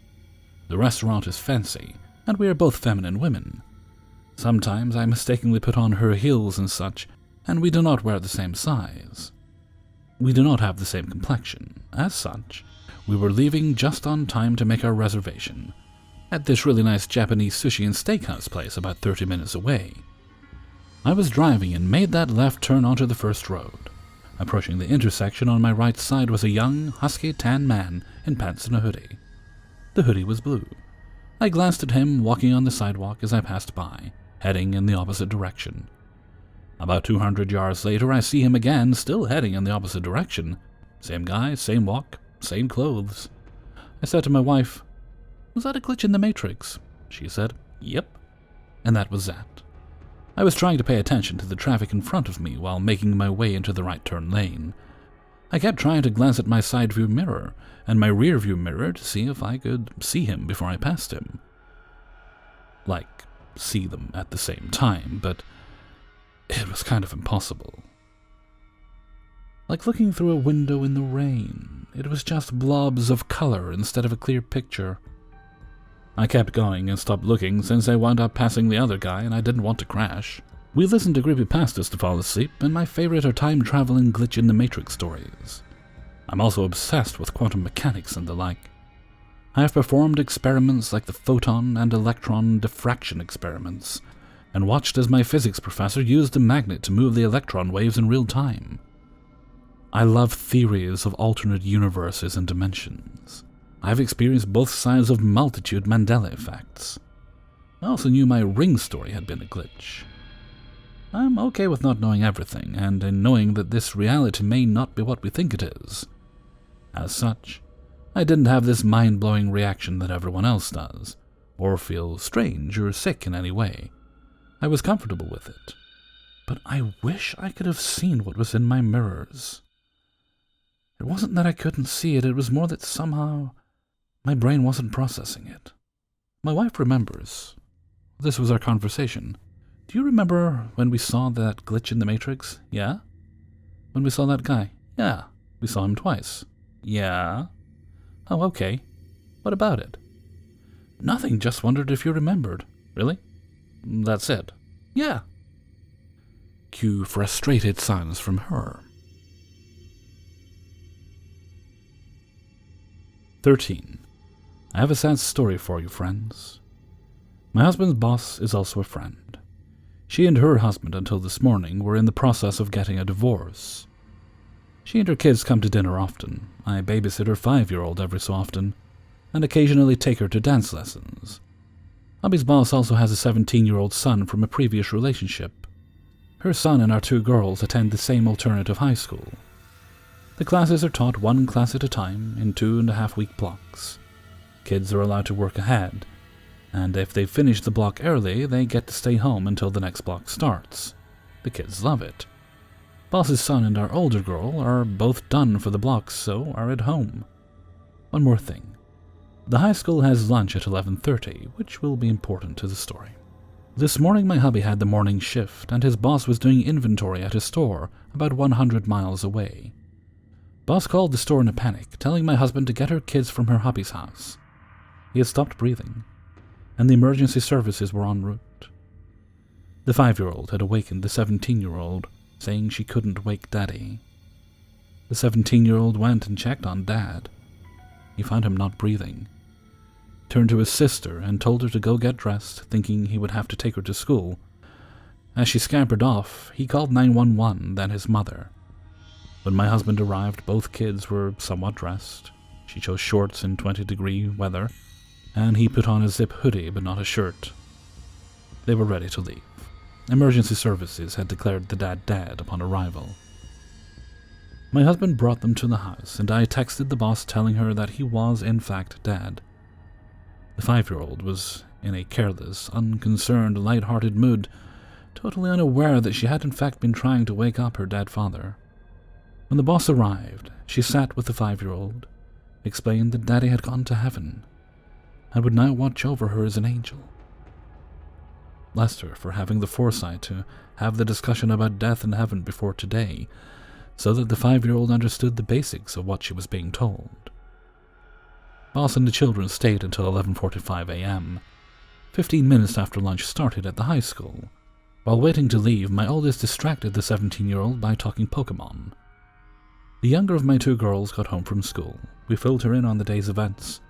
The restaurant is fancy, and we are both feminine women. Sometimes I mistakenly put on her heels and such, and we do not wear the same size. We do not have the same complexion. As such, we were leaving just on time to make our reservation, at this really nice Japanese sushi and steakhouse place about 30 minutes away. I was driving and made that left turn onto the first road. Approaching the intersection, on my right side was a young, husky, tan man in pants and a hoodie. The hoodie was blue. I glanced at him walking on the sidewalk as I passed by, heading in the opposite direction. About 200 yards later, I see him again, still heading in the opposite direction. Same guy, same walk, same clothes. I said to my wife, "Was that a glitch in the Matrix?" She said, "Yep." And that was that. I was trying to pay attention to the traffic in front of me while making my way into the right turn lane. I kept trying to glance at my side view mirror and my rear view mirror to see if I could see him before I passed him. Like, see them at the same time, but it was kind of impossible. Like looking through a window in the rain. It was just blobs of color instead of a clear picture. I kept going and stopped looking since I wound up passing the other guy and I didn't want to crash. We listened to creepypastas to fall asleep, and my favorite are time-traveling glitch in the Matrix stories. I'm also obsessed with quantum mechanics and the like. I have performed experiments like the photon and electron diffraction experiments, and watched as my physics professor used a magnet to move the electron waves in real time. I love theories of alternate universes and dimensions. I've experienced both sides of multitude Mandela effects. I also knew my ring story had been a glitch. I'm okay with not knowing everything, and in knowing that this reality may not be what we think it is. As such, I didn't have this mind-blowing reaction that everyone else does, or feel strange or sick in any way. I was comfortable with it, but I wish I could have seen what was in my mirrors. It wasn't that I couldn't see it, it was more that somehow my brain wasn't processing it. My wife remembers. This was our conversation. "Do you remember when we saw that glitch in the Matrix?" "Yeah." "When we saw that guy?" "Yeah." "We saw him twice." "Yeah." "Oh, okay. What about it?" "Nothing, just wondered if you remembered." "Really?" "That's it." "Yeah." Cue frustrated silence from her. 13. I have a sad story for you, friends. My husband's boss is also a friend. She and her husband, until this morning, were in the process of getting a divorce. She and her kids come to dinner often. I babysit her 5-year-old every so often, and occasionally take her to dance lessons. Hubby's boss also has a 17-year-old son from a previous relationship. Her son and our 2 girls attend the same alternative high school. The classes are taught 1 class at a time in 2.5-week blocks. Kids are allowed to work ahead, and if they finish the block early, they get to stay home until the next block starts. The kids love it. Boss's son and our older girl are both done for the blocks, so are at home. One more thing. The high school has lunch at 11:30, which will be important to the story. This morning my hubby had the morning shift, and his boss was doing inventory at his store about 100 miles away. Boss called the store in a panic, telling my husband to get her kids from her hubby's house. He had stopped breathing, and the emergency services were en route. The 5-year-old had awakened the 17-year-old, saying she couldn't wake Daddy. The 17-year-old went and checked on Dad. He found him not breathing. Turned to his sister and told her to go get dressed, thinking he would have to take her to school. As she scampered off, he called 911, then his mother. When my husband arrived, both kids were somewhat dressed. She chose shorts in 20-degree weather, and he put on a zip hoodie but not a shirt. They were ready to leave. Emergency services had declared the dad dead upon arrival. My husband brought them to the house, and I texted the boss telling her that he was in fact dead. The 5-year-old was in a careless, unconcerned, light-hearted mood, totally unaware that she had in fact been trying to wake up her dead father. When the boss arrived, she sat with the 5-year-old, explained that Daddy had gone to heaven, and would now watch over her as an angel. 14. I have a sad story for you, friends. My husband's boss is also a friend. She and her husband are both done for the blocks, so are at home. One more thing. The 5-year-old was in a careless, unconcerned, light-hearted mood, totally unaware that she had in fact been trying to wake up her dead father. When the boss arrived, she sat with the 5-year-old, explained that Daddy had gone to heaven, blessed her for having the foresight to have the discussion about death and heaven before today, so that the 5-year-old understood the basics of what she was being told. Boss and the children stayed until 11:45 a.m., 15 minutes after lunch started at the high school. While waiting to leave, my oldest distracted the 17-year-old by talking Pokemon. The younger of my 2 girls got home from school. We filled her in on the day's events.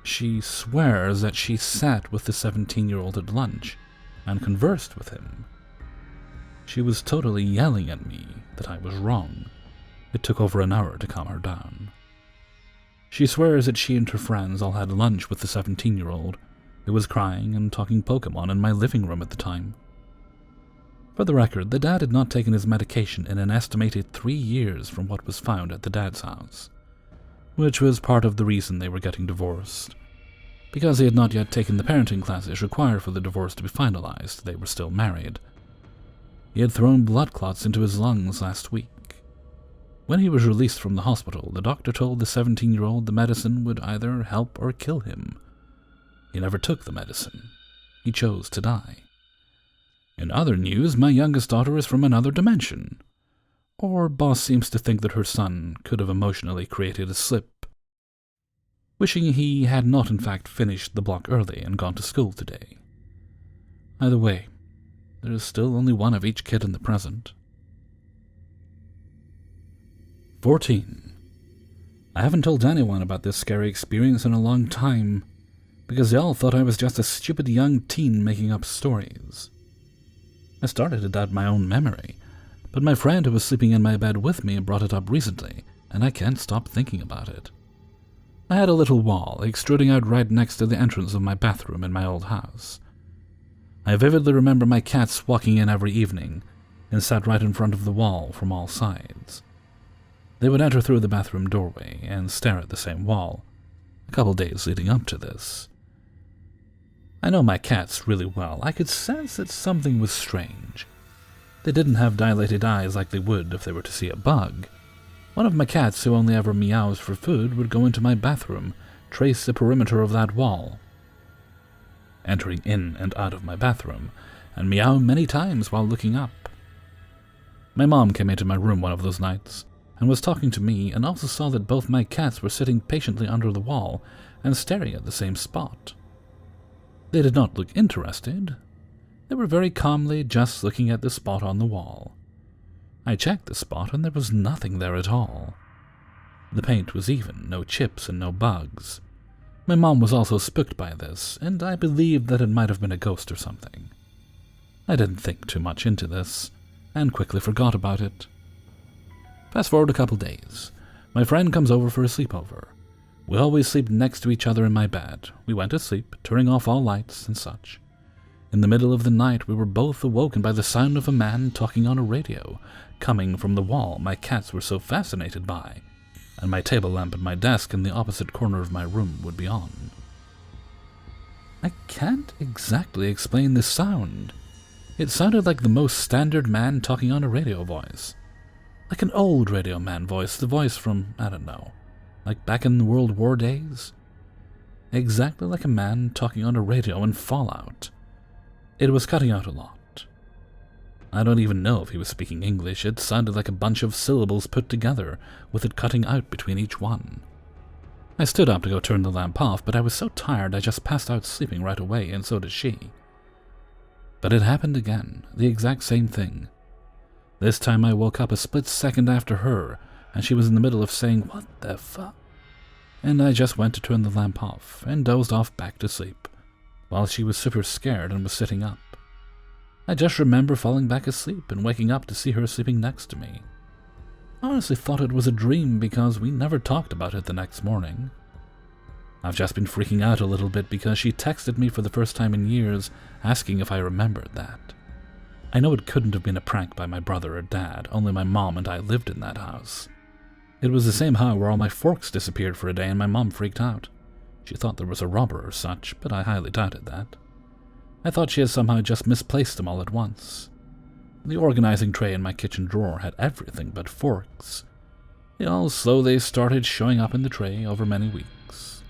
She swears that she sat with the 17-year-old at lunch and conversed with him. She was totally yelling at me that I was wrong. It took over an hour to calm her down. She swears that she and her friends all had lunch with the 17-year-old, who was crying and talking Pokemon in my living room at the time. For the record, the dad had not taken his medication in an estimated 3 years from what was found at the dad's house, which was part of the reason they were getting divorced. Because he had not yet taken the parenting classes required for the divorce to be finalized, they were still married. He had thrown blood clots into his lungs last week. When he was released from the hospital, the doctor told the 17-year-old the medicine would either help or kill him. He never took the medicine. He chose to die. In other news, my youngest daughter is from another dimension. Or boss seems to think that her son could have emotionally created a slip, wishing he had not in fact finished the block early and gone to school today. Either way, there is still only one of each kid in the present. 14. I haven't told anyone about this scary experience in a long time, because they all thought I was just a stupid young teen making up stories. I started to doubt my own memory, but my friend who was sleeping in my bed with me brought it up recently, and I can't stop thinking about it. I had a little wall extruding out right next to the entrance of my bathroom in my old house. I vividly remember my cats walking in every evening and sat right in front of the wall from all sides. They would enter through the bathroom doorway and stare at the same wall, a couple days leading up to this. I know my cats really well. I could sense that something was strange. They didn't have dilated eyes like they would if they were to see a bug. One of my cats, who only ever meows for food, would go into my bathroom, trace the perimeter of that wall, entering in and out of my bathroom, and meow many times while looking up. My mom came into my room one of those nights, and was talking to me, and also saw that both my cats were sitting patiently under the wall and staring at the same spot. They did not look interested. They were very calmly just looking at the spot on the wall. I checked the spot, and there was nothing there at all. The paint was even, no chips and no bugs. My mom was also spooked by this, and I believed that it might have been a ghost or something. I didn't think too much into this, and quickly forgot about it. Fast forward a couple days. My friend comes over for a sleepover. We always sleep next to each other in my bed. We went to sleep, turning off all lights and such. In the middle of the night, we were both awoken by the sound of a man talking on a radio, coming from the wall my cats were so fascinated by, and my table lamp at my desk in the opposite corner of my room would be on. I can't exactly explain this sound. It sounded like the most standard man talking on a radio voice. Like an old radio man voice, the voice from, I don't know, like back in the World War days? Exactly like a man talking on a radio in Fallout. It was cutting out a lot. I don't even know if he was speaking English. It sounded like a bunch of syllables put together, with it cutting out between each one. I stood up to go turn the lamp off, but I was so tired I just passed out sleeping right away, and so did she. But it happened again, the exact same thing. This time I woke up a split second after her, and she was in the middle of saying, "What the fuck?" And I just went to turn the lamp off, and dozed off back to sleep, while she was super scared and was sitting up. I just remember falling back asleep and waking up to see her sleeping next to me. I honestly thought it was a dream because we never talked about it the next morning. I've just been freaking out a little bit because she texted me for the first time in years asking if I remembered that. I know it couldn't have been a prank by my brother or dad, only my mom and I lived in that house. It was the same house where all my forks disappeared for a day and my mom freaked out. She thought there was a robber or such, but I highly doubted that. I thought she had somehow just misplaced them all at once. The organizing tray in my kitchen drawer had everything but forks. They all slowly started showing up in the tray over many weeks.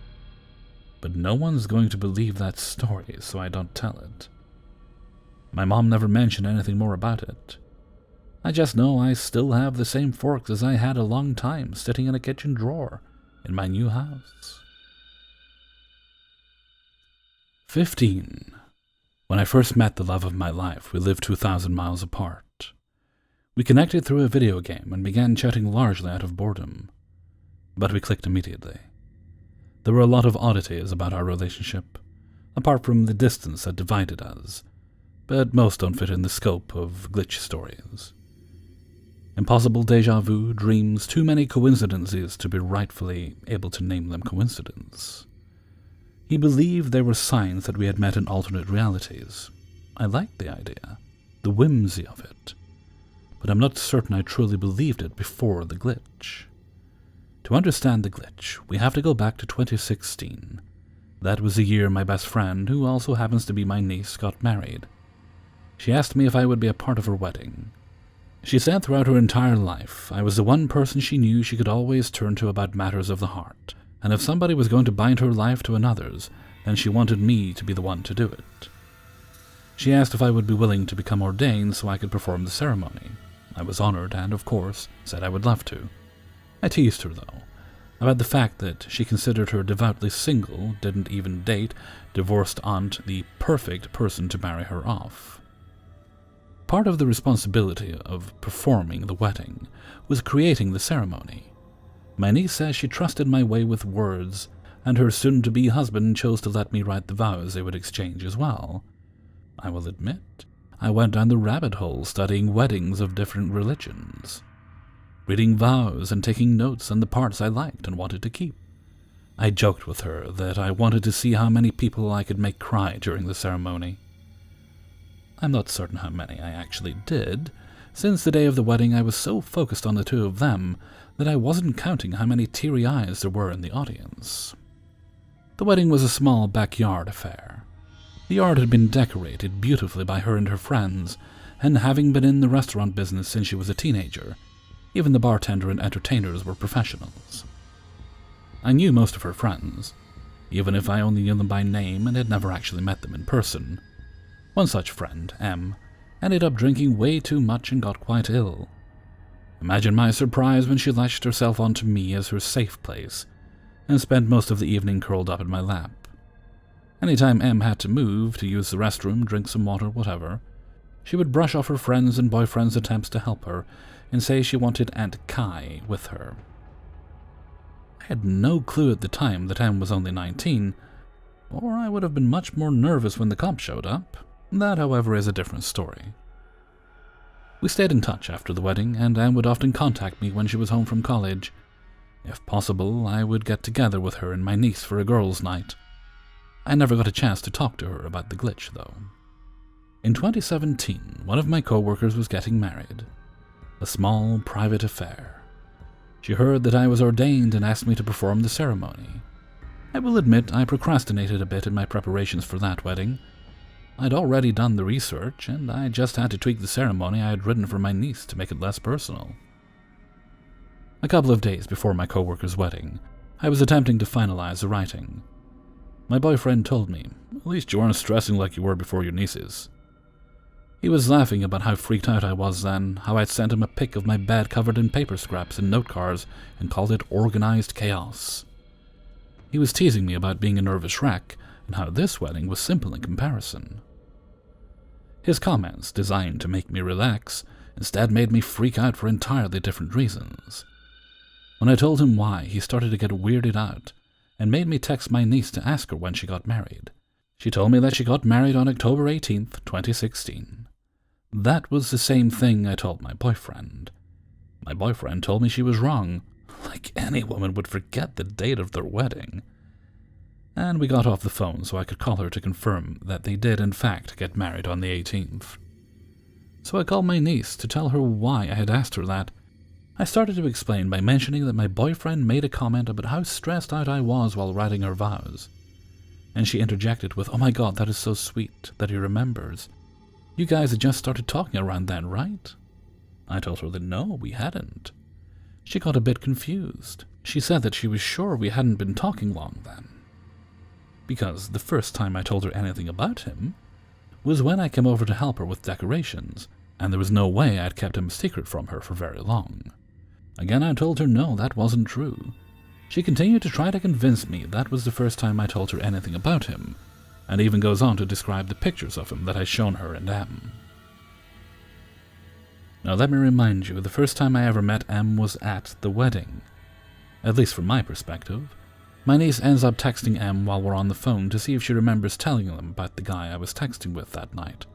But no one's going to believe that story, so I don't tell it. My mom never mentioned anything more about it. I just know I still have the same forks as I had a long time sitting in a kitchen drawer in my new house. 15. When I first met the love of my life, we lived 2,000 miles apart. We connected through a video game and began chatting largely out of boredom. But we clicked immediately. There were a lot of oddities about our relationship, apart from the distance that divided us, but most don't fit in the scope of glitch stories. Impossible déjà vu, dreams, too many coincidences to be rightfully able to name them coincidence. He believed there were signs that we had met in alternate realities. I liked the idea, the whimsy of it, but I'm not certain I truly believed it before the glitch. To understand the glitch, we have to go back to 2016. That was the year my best friend, who also happens to be my niece, got married. She asked me if I would be a part of her wedding. She said throughout her entire life, I was the one person she knew she could always turn to about matters of the heart, and if somebody was going to bind her life to another's, then she wanted me to be the one to do it. She asked if I would be willing to become ordained so I could perform the ceremony. I was honored and, of course, said I would love to. I teased her, though, about the fact that she considered her devoutly single, didn't even date, divorced aunt the perfect person to marry her off. Part of the responsibility of performing the wedding was creating the ceremony. My niece says she trusted my way with words, and her soon-to-be husband chose to let me write the vows they would exchange as well. I will admit, I went down the rabbit hole studying weddings of different religions, reading vows and taking notes on the parts I liked and wanted to keep. I joked with her that I wanted to see how many people I could make cry during the ceremony. I'm not certain how many I actually did. Since the day of the wedding, I was so focused on the two of them that I wasn't counting how many teary eyes there were in the audience. The wedding was a small backyard affair. The yard had been decorated beautifully by her and her friends, and having been in the restaurant business since she was a teenager, even the bartender and entertainers were professionals. I knew most of her friends, even if I only knew them by name and had never actually met them in person. One such friend, M, ended up drinking way too much and got quite ill. Imagine my surprise when she latched herself onto me as her safe place, and spent most of the evening curled up in my lap. Anytime M had to move, to use the restroom, drink some water, whatever, she would brush off her friends' and boyfriends' attempts to help her, and say she wanted Aunt Kai with her. I had no clue at the time that M was only 19, or I would have been much more nervous when the cops showed up. That, however, is a different story. We stayed in touch after the wedding, and Anne would often contact me when she was home from college. If possible, I would get together with her and my niece for a girls' night. I never got a chance to talk to her about the glitch, though. In 2017, one of my co-workers was getting married. A small, private affair. She heard that I was ordained and asked me to perform the ceremony. I will admit I procrastinated a bit in my preparations for that wedding. I'd already done the research, and I just had to tweak the ceremony I had written for my niece to make it less personal. A couple of days before my co-worker's wedding, I was attempting to finalize the writing. My boyfriend told me, "At least you aren't stressing like you were before your nieces." He was laughing about how freaked out I was then, how I'd sent him a pic of my bed covered in paper scraps and note cards and called it organized chaos. He was teasing me about being a nervous wreck and how this wedding was simple in comparison. His comments, designed to make me relax, instead made me freak out for entirely different reasons. When I told him why, he started to get weirded out and made me text my niece to ask her when she got married. She told me that she got married on October 18th, 2016. That was the same thing I told my boyfriend. My boyfriend told me she was wrong, like any woman would forget the date of their wedding. And we got off the phone so I could call her to confirm that they did in fact get married on the 18th. So I called my niece to tell her why I had asked her that. I started to explain by mentioning that my boyfriend made a comment about how stressed out I was while writing her vows. And she interjected with, "Oh my god, that is so sweet that he remembers. You guys had just started talking around then, right?" I told her that no, we hadn't. She got a bit confused. She said that she was sure we hadn't been talking long then. Because the first time I told her anything about him was when I came over to help her with decorations, and there was no way I'd kept him a secret from her for very long. Again, I told her no, that wasn't true. She continued to try to convince me that was the first time I told her anything about him, and even goes on to describe the pictures of him that I'd shown her and M. Now let me remind you, the first time I ever met M was at the wedding. At least from my perspective. My niece ends up texting M while we're on the phone to see if she remembers telling them about the guy I was texting with that night.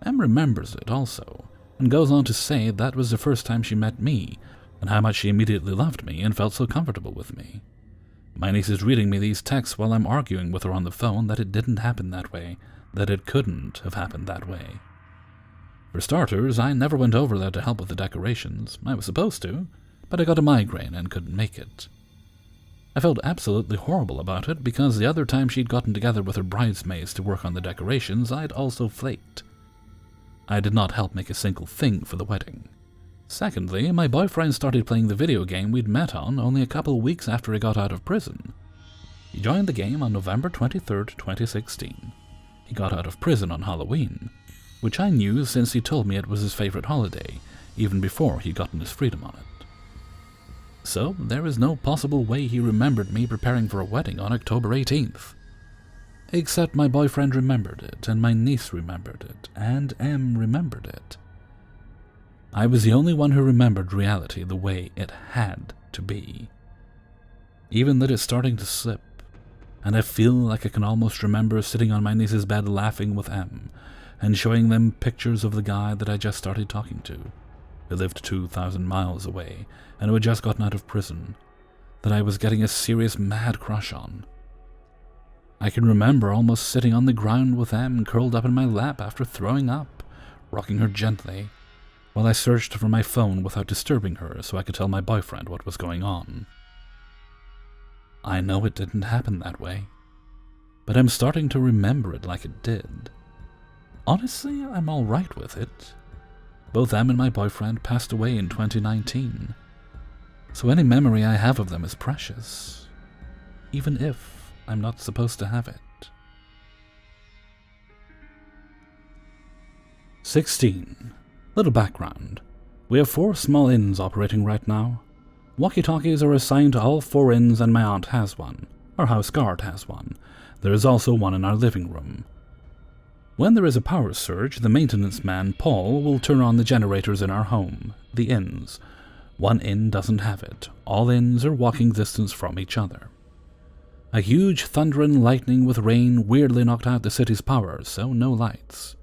M remembers it also, and goes on to say that was the first time she met me, and how much she immediately loved me and felt so comfortable with me. My niece is reading me these texts while I'm arguing with her on the phone that it didn't happen that way, that it couldn't have happened that way. For starters, I never went over there to help with the decorations. I was supposed to, but I got a migraine and couldn't make it. I felt absolutely horrible about it because the other time she'd gotten together with her bridesmaids to work on the decorations, I'd also flaked. I did not help make a single thing for the wedding. Secondly, my boyfriend started playing the video game we'd met on only a couple of weeks after he got out of prison. He joined the game on November 23rd, 2016. He got out of prison on Halloween, which I knew since he told me it was his favorite holiday, even before he'd gotten his freedom on it. So, there is no possible way he remembered me preparing for a wedding on October 18th. Except my boyfriend remembered it, and my niece remembered it, and M remembered it. I was the only one who remembered reality the way it had to be. Even that it's starting to slip, and I feel like I can almost remember sitting on my niece's bed laughing with M, and showing them pictures of the guy that I just started talking to, who lived 2,000 miles away, and who had just gotten out of prison, that I was getting a serious mad crush on. I can remember almost sitting on the ground with M curled up in my lap after throwing up, rocking her gently, while I searched for my phone without disturbing her so I could tell my boyfriend what was going on. I know it didn't happen that way, but I'm starting to remember it like it did. Honestly, I'm alright with it. Both M and my boyfriend passed away in 2019, so any memory I have of them is precious, even if I'm not supposed to have it. 16. Little background. We have 4 small inns operating right now. Walkie-talkies are assigned to all 4 inns and my aunt has one. Our house guard has one. There is also one in our living room. When there is a power surge, the maintenance man, Paul, will turn on the generators in our home, the inns. One inn doesn't have it. All inns are walking distance from each other. A huge thunder and lightning with rain weirdly knocked out the city's power, so no lights.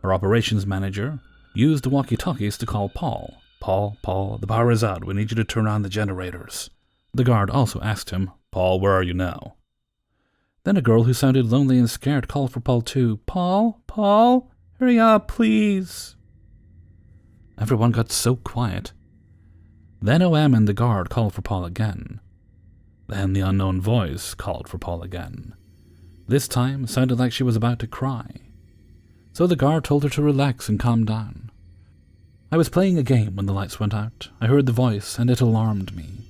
Our operations manager used the walkie-talkies to call Paul. Paul, the power is out. We need you to turn on the generators." The guard also asked him, "Paul, where are you now?" Then a girl who sounded lonely and scared called for Paul too. Paul, hurry up, please." Everyone got so quiet. Then OM and the guard called for Paul again. Then the unknown voice called for Paul again. This time it sounded like she was about to cry. So the guard told her to relax and calm down. I was playing a game when the lights went out. I heard the voice and it alarmed me.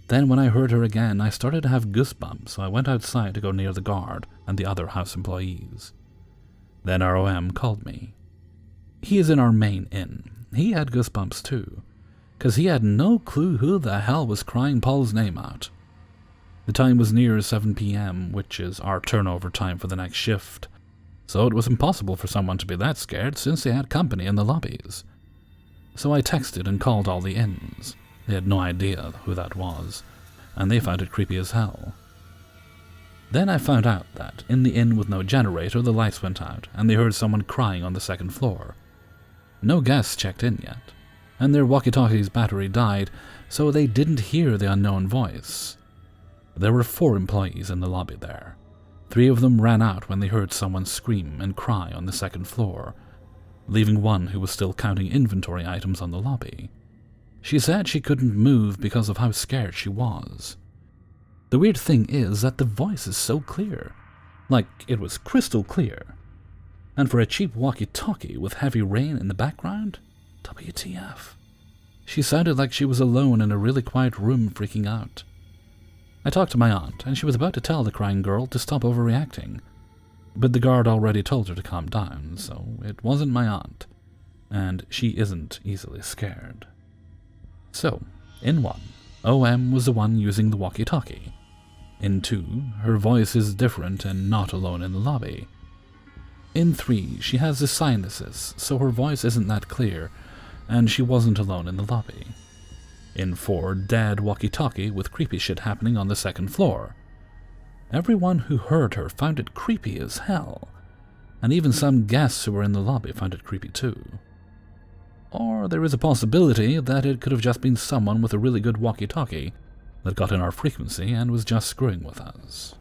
Then when I heard her again, I started to have goosebumps, so I went outside to go near the guard and the other house employees. Then our OM called me. He is in our main inn. He had goosebumps too, because he had no clue who the hell was crying Paul's name out. The time was near 7 p.m., which is our turnover time for the next shift, so it was impossible for someone to be that scared since they had company in the lobbies. So I texted and called all the inns. They had no idea who that was, and they found it creepy as hell. Then I found out that, in the inn with no generator, the lights went out, and they heard someone crying on the second floor. No guests checked in yet, and their walkie-talkie's battery died, so they didn't hear the unknown voice. There were 4 employees in the lobby there. 3 of them ran out when they heard someone scream and cry on the second floor, leaving one who was still counting inventory items on the lobby. She said she couldn't move because of how scared she was. The weird thing is that the voice is so clear, like it was crystal clear. And for a cheap walkie-talkie with heavy rain in the background, WTF. She sounded like she was alone in a really quiet room freaking out. I talked to my aunt, and she was about to tell the crying girl to stop overreacting. but the guard already told her to calm down, so it wasn't my aunt, and she isn't easily scared. So, in 1, OM was the one using the walkie-talkie. In 2, her voice is different and not alone in the lobby. In 3, she has the sinuses, so her voice isn't that clear, and she wasn't alone in the lobby. In 4, Dad walkie-talkie with creepy shit happening on the 2nd floor. Everyone who heard her found it creepy as hell, and even some guests who were in the lobby found it creepy too. Or there is a possibility that it could have just been someone with a really good walkie-talkie that got in our frequency and was just screwing with us.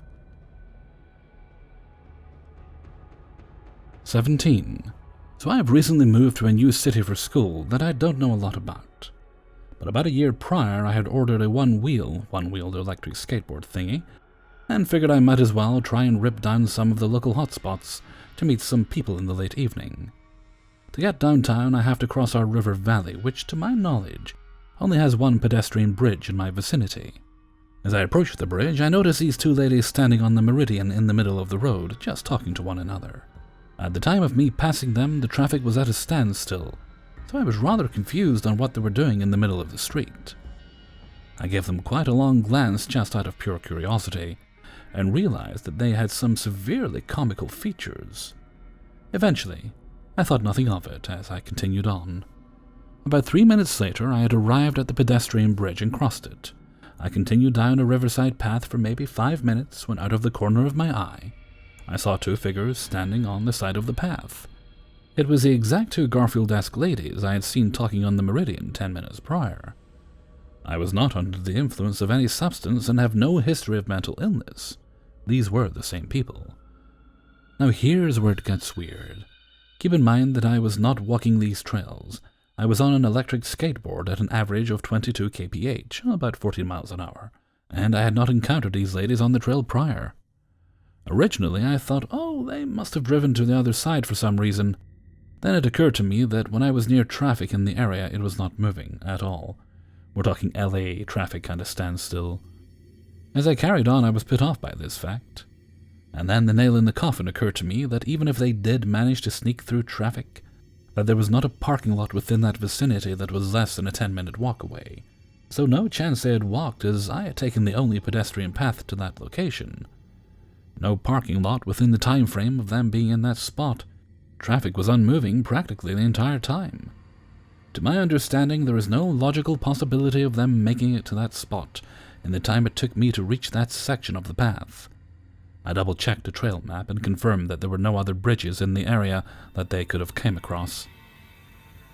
17. So I have recently moved to a new city for school that I don't know a lot about. But about a year prior I had ordered a one-wheeled electric skateboard thingy, and figured I might as well try and rip down some of the local hotspots to meet some people in the late evening. To get downtown I have to cross our river valley, which to my knowledge only has one pedestrian bridge in my vicinity. As I approach the bridge, I notice these 2 ladies standing on the meridian in the middle of the road, just talking to one another. At the time of me passing them, the traffic was at a standstill, so I was rather confused on what they were doing in the middle of the street. I gave them quite a long glance just out of pure curiosity, and realized that they had some severely comical features. Eventually, I thought nothing of it as I continued on. About 3 minutes later, I had arrived at the pedestrian bridge and crossed it. I continued down a riverside path for maybe 5 minutes when out of the corner of my eye, I saw 2 figures standing on the side of the path. It was the exact 2 Garfield-esque ladies I had seen talking on the meridian 10 minutes prior. I was not under the influence of any substance and have no history of mental illness. These were the same people. Now here's where it gets weird. Keep in mind that I was not walking these trails. I was on an electric skateboard at an average of 22 kph, about 14 miles an hour, and I had not encountered these ladies on the trail prior. Originally I thought, oh, they must have driven to the other side for some reason. Then it occurred to me that when I was near traffic in the area, it was not moving at all. We're talking LA traffic kind of standstill. As I carried on, I was put off by this fact. And then the nail in the coffin occurred to me that even if they did manage to sneak through traffic, that there was not a parking lot within that vicinity that was less than a 10-minute walk away. So no chance they had walked, as I had taken the only pedestrian path to that location. No parking lot within the time frame of them being in that spot. Traffic was unmoving practically the entire time. To my understanding, there is no logical possibility of them making it to that spot in the time it took me to reach that section of the path. I double-checked the trail map and confirmed that there were no other bridges in the area that they could have come across.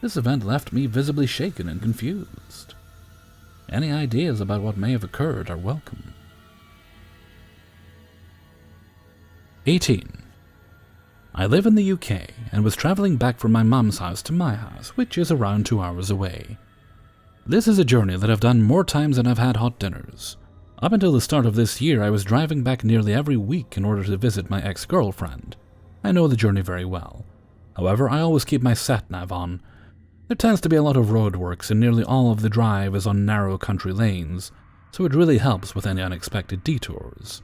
This event left me visibly shaken and confused. Any ideas about what may have occurred are welcome. 18. I live in the UK and was travelling back from my mum's house to my house, which is around 2 hours away. This is a journey that I've done more times than I've had hot dinners. Up until the start of this year, I was driving back nearly every week in order to visit my ex-girlfriend. I know the journey very well. However, I always keep my sat-nav on. There tends to be a lot of roadworks and nearly all of the drive is on narrow country lanes, so it really helps with any unexpected detours.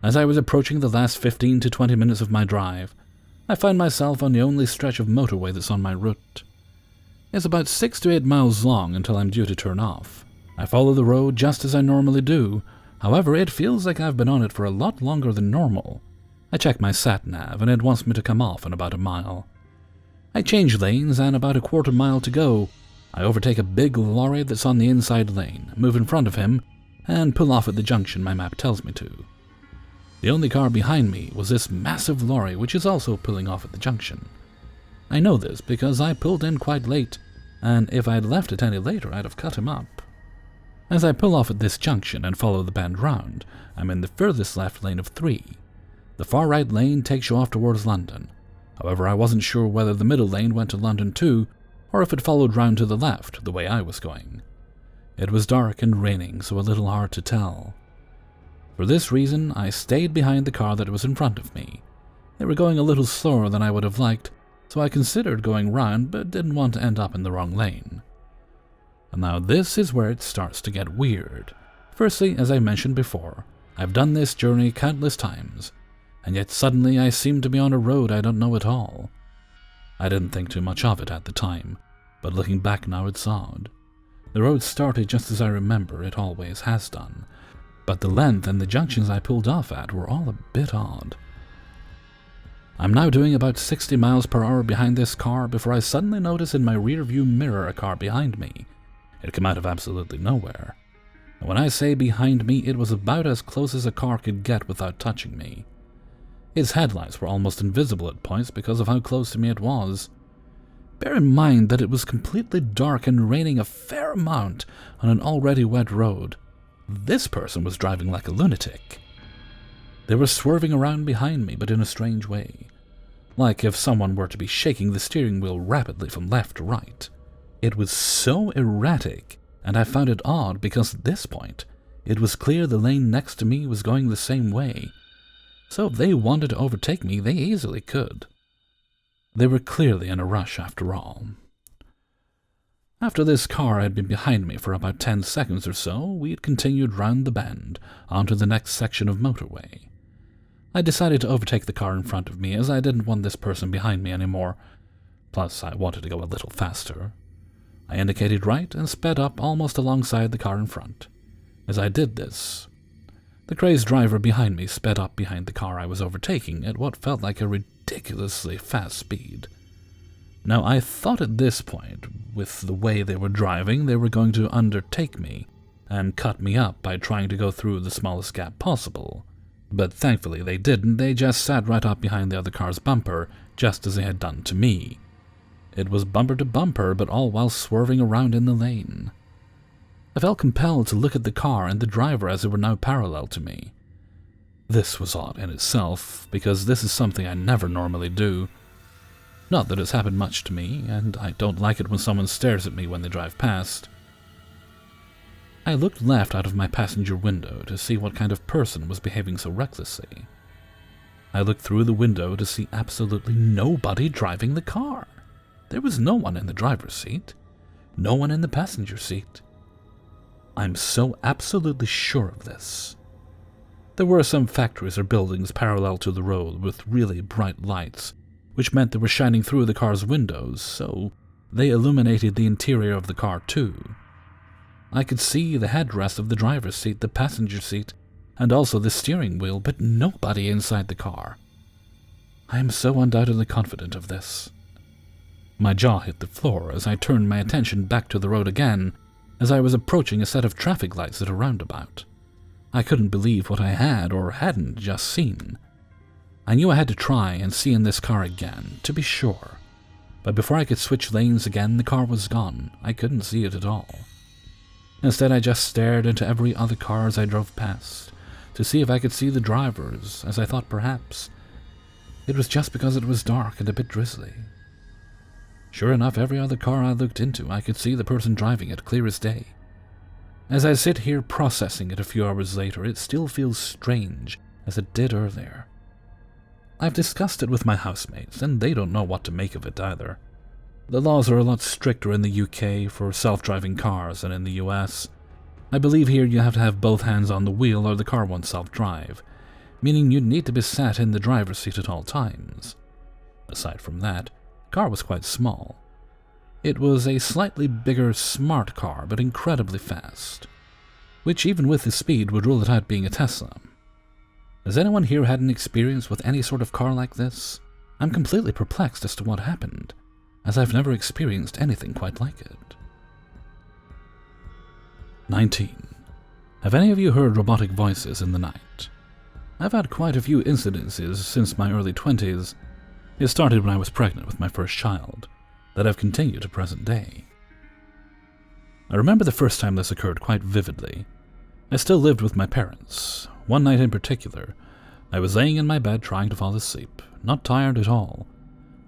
As I was approaching the last 15 to 20 minutes of my drive, I find myself on the only stretch of motorway that's on my route. It's about 6 to 8 miles long until I'm due to turn off. I follow the road just as I normally do, however it feels like I've been on it for a lot longer than normal. I check my sat-nav and it wants me to come off in about a mile. I change lanes and about a quarter mile to go, I overtake a big lorry that's on the inside lane, move in front of him, and pull off at the junction my map tells me to. The only car behind me was this massive lorry which is also pulling off at the junction. I know this because I pulled in quite late, and if I had left it any later I'd have cut him up. As I pull off at this junction and follow the bend round, I'm in the furthest left lane of 3. The far right lane takes you off towards London. However, I wasn't sure whether the middle lane went to London too, or if it followed round to the left, the way I was going. It was dark and raining, so a little hard to tell. For this reason, I stayed behind the car that was in front of me. They were going a little slower than I would have liked, so I considered going round but didn't want to end up in the wrong lane. And now this is where it starts to get weird. Firstly, as I mentioned before, I've done this journey countless times, and yet suddenly I seemed to be on a road I don't know at all. I didn't think too much of it at the time, but looking back now it's odd. The road started just as I remember it always has done, but the length and the junctions I pulled off at were all a bit odd. I'm now doing about 60 miles per hour behind this car before I suddenly notice in my rear view mirror a car behind me. It came out of absolutely nowhere. And when I say behind me, it was about as close as a car could get without touching me. Its headlights were almost invisible at points because of how close to me it was. Bear in mind that it was completely dark and raining a fair amount on an already wet road. This person was driving like a lunatic. They were swerving around behind me, but in a strange way, like if someone were to be shaking the steering wheel rapidly from left to right. It was so erratic, and I found it odd because at this point, it was clear the lane next to me was going the same way, so if they wanted to overtake me, they easily could. They were clearly in a rush after all. After this car had been behind me for about 10 seconds or so, we had continued round the bend onto the next section of motorway. I decided to overtake the car in front of me as I didn't want this person behind me anymore, plus I wanted to go a little faster. I indicated right and sped up almost alongside the car in front. As I did this, the crazed driver behind me sped up behind the car I was overtaking at what felt like a ridiculously fast speed. Now, I thought at this point, with the way they were driving, they were going to undertake me and cut me up by trying to go through the smallest gap possible. But thankfully they didn't, they just sat right up behind the other car's bumper, just as they had done to me. It was bumper to bumper, but all while swerving around in the lane. I felt compelled to look at the car and the driver as they were now parallel to me. This was odd in itself, because this is something I never normally do. Not that it's happened much to me, and I don't like it when someone stares at me when they drive past. I looked left out of my passenger window to see what kind of person was behaving so recklessly. I looked through the window to see absolutely nobody driving the car. There was no one in the driver's seat, no one in the passenger seat. I'm so absolutely sure of this. There were some factories or buildings parallel to the road with really bright lights, which meant they were shining through the car's windows, so they illuminated the interior of the car too. I could see the headrest of the driver's seat, the passenger seat, and also the steering wheel, but nobody inside the car. I am so undoubtedly confident of this. My jaw hit the floor as I turned my attention back to the road again, as I was approaching a set of traffic lights at a roundabout. I couldn't believe what I had or hadn't just seen. I knew I had to try and see in this car again, to be sure. But before I could switch lanes again, the car was gone. I couldn't see it at all. Instead, I just stared into every other car as I drove past, to see if I could see the drivers, as I thought perhaps it was just because it was dark and a bit drizzly. Sure enough, every other car I looked into, I could see the person driving it clear as day. As I sit here processing it a few hours later, it still feels strange as it did earlier. I've discussed it with my housemates, and they don't know what to make of it either. The laws are a lot stricter in the UK for self-driving cars than in the US. I believe here you have to have both hands on the wheel or the car won't self-drive, meaning you'd need to be sat in the driver's seat at all times. Aside from that, the car was quite small. It was a slightly bigger smart car, but incredibly fast, which even with the speed would rule it out being a Tesla. Has anyone here had an experience with any sort of car like this? I'm completely perplexed as to what happened, as I've never experienced anything quite like it. 19. Have any of you heard robotic voices in the night? I've had quite a few incidences since my early 20s. It started when I was pregnant with my first child, that have continued to present day. I remember the first time this occurred quite vividly. I still lived with my parents. One night in particular, I was laying in my bed trying to fall asleep, not tired at all.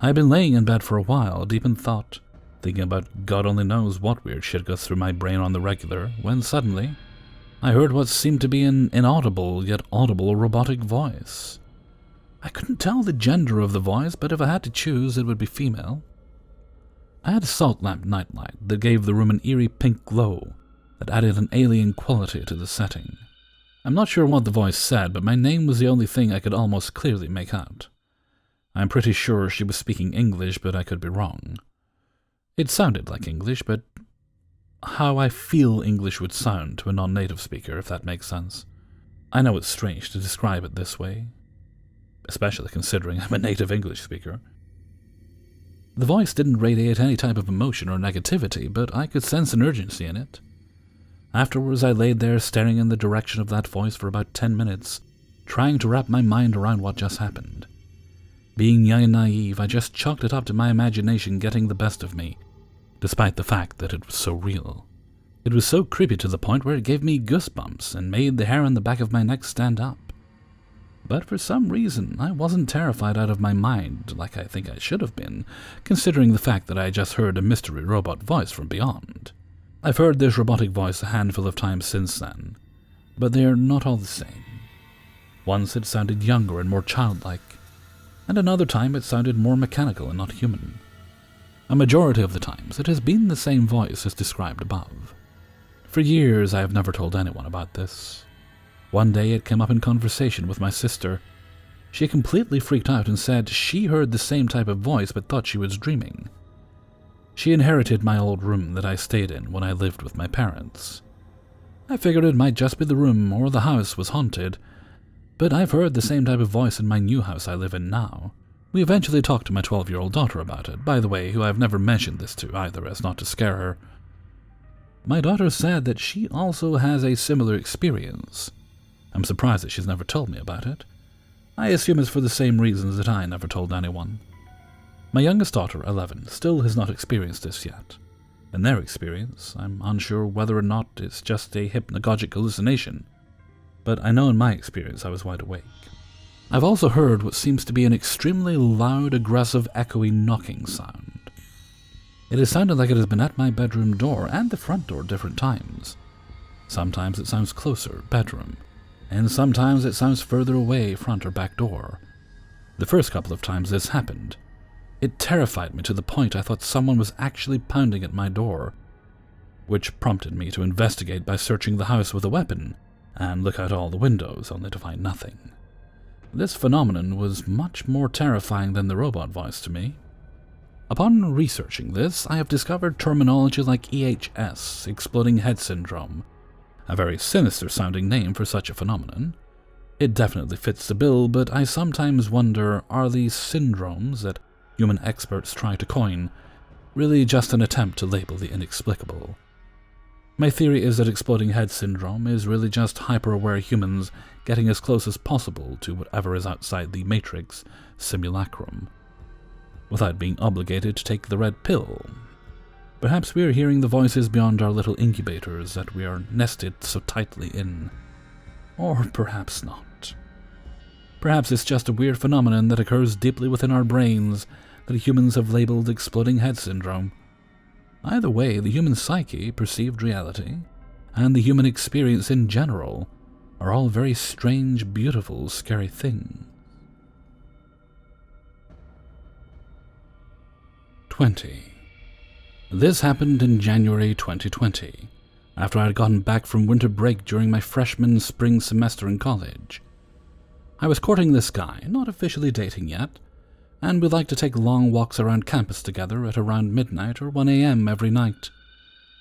I had been laying in bed for a while, deep in thought, thinking about God only knows what weird shit goes through my brain on the regular, when suddenly, I heard what seemed to be an inaudible yet audible robotic voice. I couldn't tell the gender of the voice, but if I had to choose, it would be female. I had a salt lamp nightlight that gave the room an eerie pink glow that added an alien quality to the setting. I'm not sure what the voice said, but my name was the only thing I could almost clearly make out. I'm pretty sure she was speaking English, but I could be wrong. It sounded like English, but how I feel English would sound to a non-native speaker, if that makes sense. I know it's strange to describe it this way, especially considering I'm a native English speaker. The voice didn't radiate any type of emotion or negativity, but I could sense an urgency in it. Afterwards, I laid there staring in the direction of that voice for about 10 minutes, trying to wrap my mind around what just happened. Being young and naive, I just chalked it up to my imagination getting the best of me, despite the fact that it was so real. It was so creepy to the point where it gave me goosebumps and made the hair on the back of my neck stand up. But for some reason, I wasn't terrified out of my mind like I think I should have been, considering the fact that I just heard a mystery robot voice from beyond. I've heard this robotic voice a handful of times since then, but they're not all the same. Once it sounded younger and more childlike, and another time it sounded more mechanical and not human. A majority of the times, it has been the same voice as described above. For years, I have never told anyone about this. One day, it came up in conversation with my sister. She completely freaked out and said she heard the same type of voice but thought she was dreaming. She inherited my old room that I stayed in when I lived with my parents. I figured it might just be the room or the house was haunted, but I've heard the same type of voice in my new house I live in now. We eventually talked to my 12-year-old daughter about it, by the way, who I've never mentioned this to either as not to scare her. My daughter said that she also has a similar experience. I'm surprised that she's never told me about it. I assume it's for the same reasons that I never told anyone. My youngest daughter, 11, still has not experienced this yet. In their experience, I'm unsure whether or not it's just a hypnagogic hallucination, but I know in my experience I was wide awake. I've also heard what seems to be an extremely loud, aggressive, echoey knocking sound. It has sounded like it has been at my bedroom door and the front door different times. Sometimes it sounds closer, bedroom, and sometimes it sounds further away, front or back door. The first couple of times this happened, it terrified me to the point I thought someone was actually pounding at my door, which prompted me to investigate by searching the house with a weapon and look out all the windows only to find nothing. This phenomenon was much more terrifying than the robot voice to me. Upon researching this, I have discovered terminology like EHS, exploding head syndrome, a very sinister-sounding name for such a phenomenon. It definitely fits the bill, but I sometimes wonder, are these syndromes that human experts try to coin really just an attempt to label the inexplicable? My theory is that exploding head syndrome is really just hyper-aware humans getting as close as possible to whatever is outside the Matrix simulacrum, without being obligated to take the red pill. Perhaps we are hearing the voices beyond our little incubators that we are nested so tightly in. Or perhaps not. Perhaps it's just a weird phenomenon that occurs deeply within our brains that humans have labeled exploding head syndrome. Either way, the human psyche, perceived reality, and the human experience in general are all very strange, beautiful, scary things. 20. This happened in January 2020, after I had gotten back from winter break during my freshman spring semester in college. I was courting this guy, not officially dating yet, and we'd like to take long walks around campus together at around midnight or 1 a.m. every night.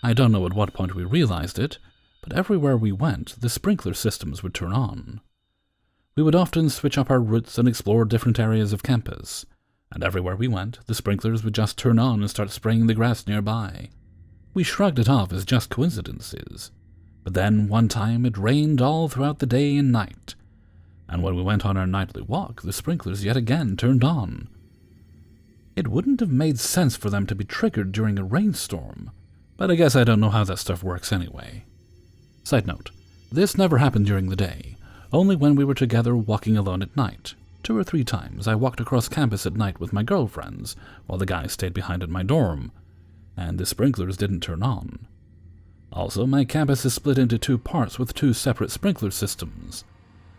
I don't know at what point we realized it, but everywhere we went, the sprinkler systems would turn on. We would often switch up our routes and explore different areas of campus, and everywhere we went, the sprinklers would just turn on and start spraying the grass nearby. We shrugged it off as just coincidences, but then one time it rained all throughout the day and night, and when we went on our nightly walk, the sprinklers yet again turned on. It wouldn't have made sense for them to be triggered during a rainstorm, but I guess I don't know how that stuff works anyway. Side note, this never happened during the day, only when we were together walking alone at night. 2 or 3 times I walked across campus at night with my girlfriends, while the guys stayed behind in my dorm, and the sprinklers didn't turn on. Also, my campus is split into 2 parts with 2 separate sprinkler systems.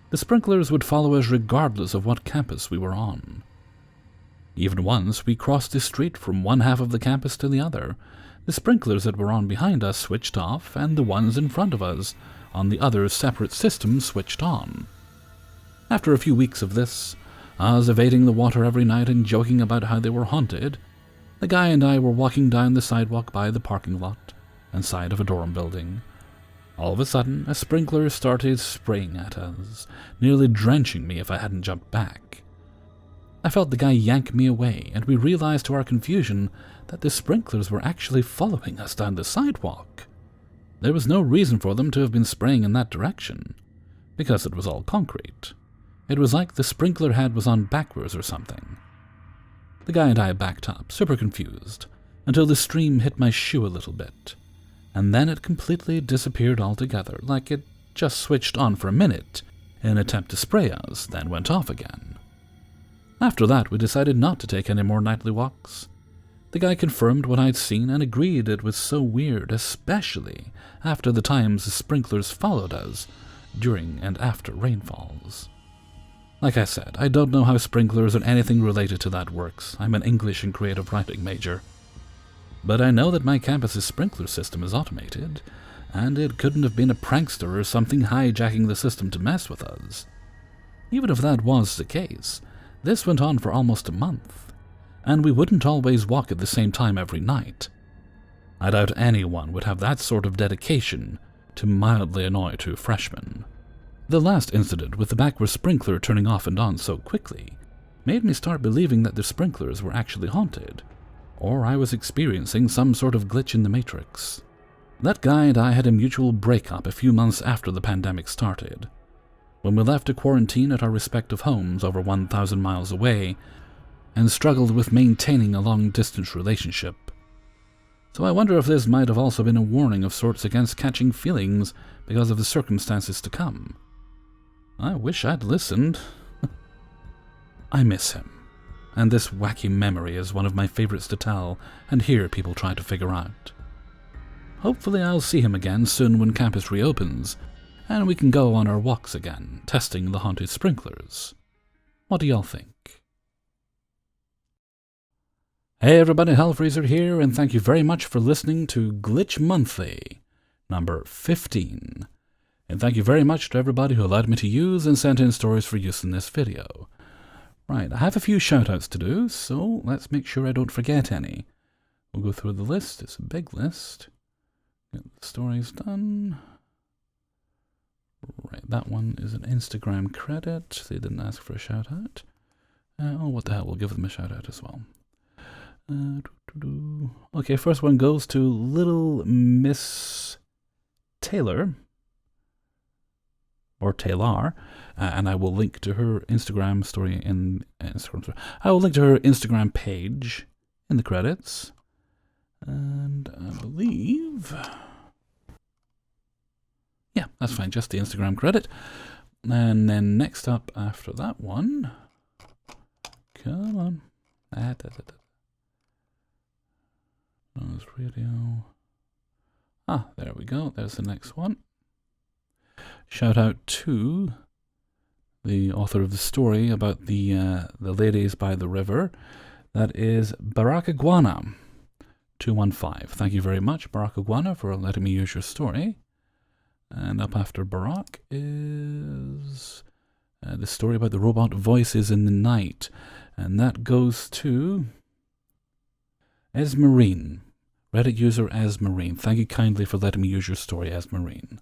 The sprinklers would follow us regardless of what campus we were on. Even once we crossed the street from one half of the campus to the other, the sprinklers that were on behind us switched off, and the ones in front of us on the other separate system switched on. After a few weeks of this, us evading the water every night and joking about how they were haunted, the guy and I were walking down the sidewalk by the parking lot and side of a dorm building. All of a sudden, a sprinkler started spraying at us, nearly drenching me if I hadn't jumped back. I felt the guy yank me away, and we realized to our confusion that the sprinklers were actually following us down the sidewalk. There was no reason for them to have been spraying in that direction, because it was all concrete. It was like the sprinkler head was on backwards or something. The guy and I backed up, super confused, until the stream hit my shoe a little bit, and then it completely disappeared altogether, like it just switched on for a minute in an attempt to spray us, then went off again. After that, we decided not to take any more nightly walks. The guy confirmed what I'd seen and agreed it was so weird, especially after the times the sprinklers followed us during and after rainfalls. Like I said, I don't know how sprinklers or anything related to that works. I'm an English and creative writing major. But I know that my campus's sprinkler system is automated, and it couldn't have been a prankster or something hijacking the system to mess with us. Even if that was the case, this went on for almost a month, and we wouldn't always walk at the same time every night. I doubt anyone would have that sort of dedication to mildly annoy two freshmen. The last incident with the backward sprinkler turning off and on so quickly made me start believing that the sprinklers were actually haunted, or I was experiencing some sort of glitch in the matrix. That guy and I had a mutual breakup a few months after the pandemic started. When we left to quarantine at our respective homes over 1,000 miles away, and struggled with maintaining a long-distance relationship. So I wonder if this might have also been a warning of sorts against catching feelings because of the circumstances to come. I wish I'd listened. I miss him, and this wacky memory is one of my favorites to tell and hear people try to figure out. Hopefully I'll see him again soon when campus reopens, and we can go on our walks again, testing the haunted sprinklers. What do y'all think? Hey everybody, Hellfreezer here, and thank you very much for listening to Glitch Monthly, number 15. And thank you very much to everybody who allowed me to use and sent in stories for use in this video. Right, I have a few shoutouts to do, so let's make sure I don't forget any. We'll go through the list. It's a big list. Get the stories done. Right, that one is an Instagram credit. They didn't ask for a shoutout. Oh, what the hell, we'll give them a shoutout as well. Okay, first one goes to Little Miss Taylor, or Taylor, and I will link to her Instagram story in I will link to her Instagram page in the credits, and I believe, yeah, that's fine, just the Instagram credit. And then next up after that one, come on, radio. There we go. There's the next one. Shout out to the author of the story about the ladies by the river. That is Barack Iguana 215. Thank you very much, Barack Iguana, for letting me use your story. And up after Barack is the story about the robot voices in the night, and that goes to Esmarine. Reddit user Esmarine. Thank you kindly for letting me use your story, Esmarine.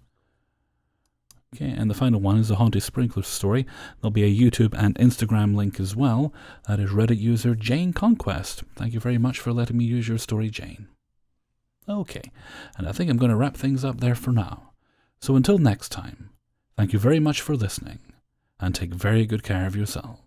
Okay, and the final one is the Haunted Sprinkler story. There'll be a YouTube and Instagram link as well. That is Reddit user Jane Conquest. Thank you very much for letting me use your story, Jane. Okay, and I think I'm going to wrap things up there for now. So until next time, thank you very much for listening, and take very good care of yourselves.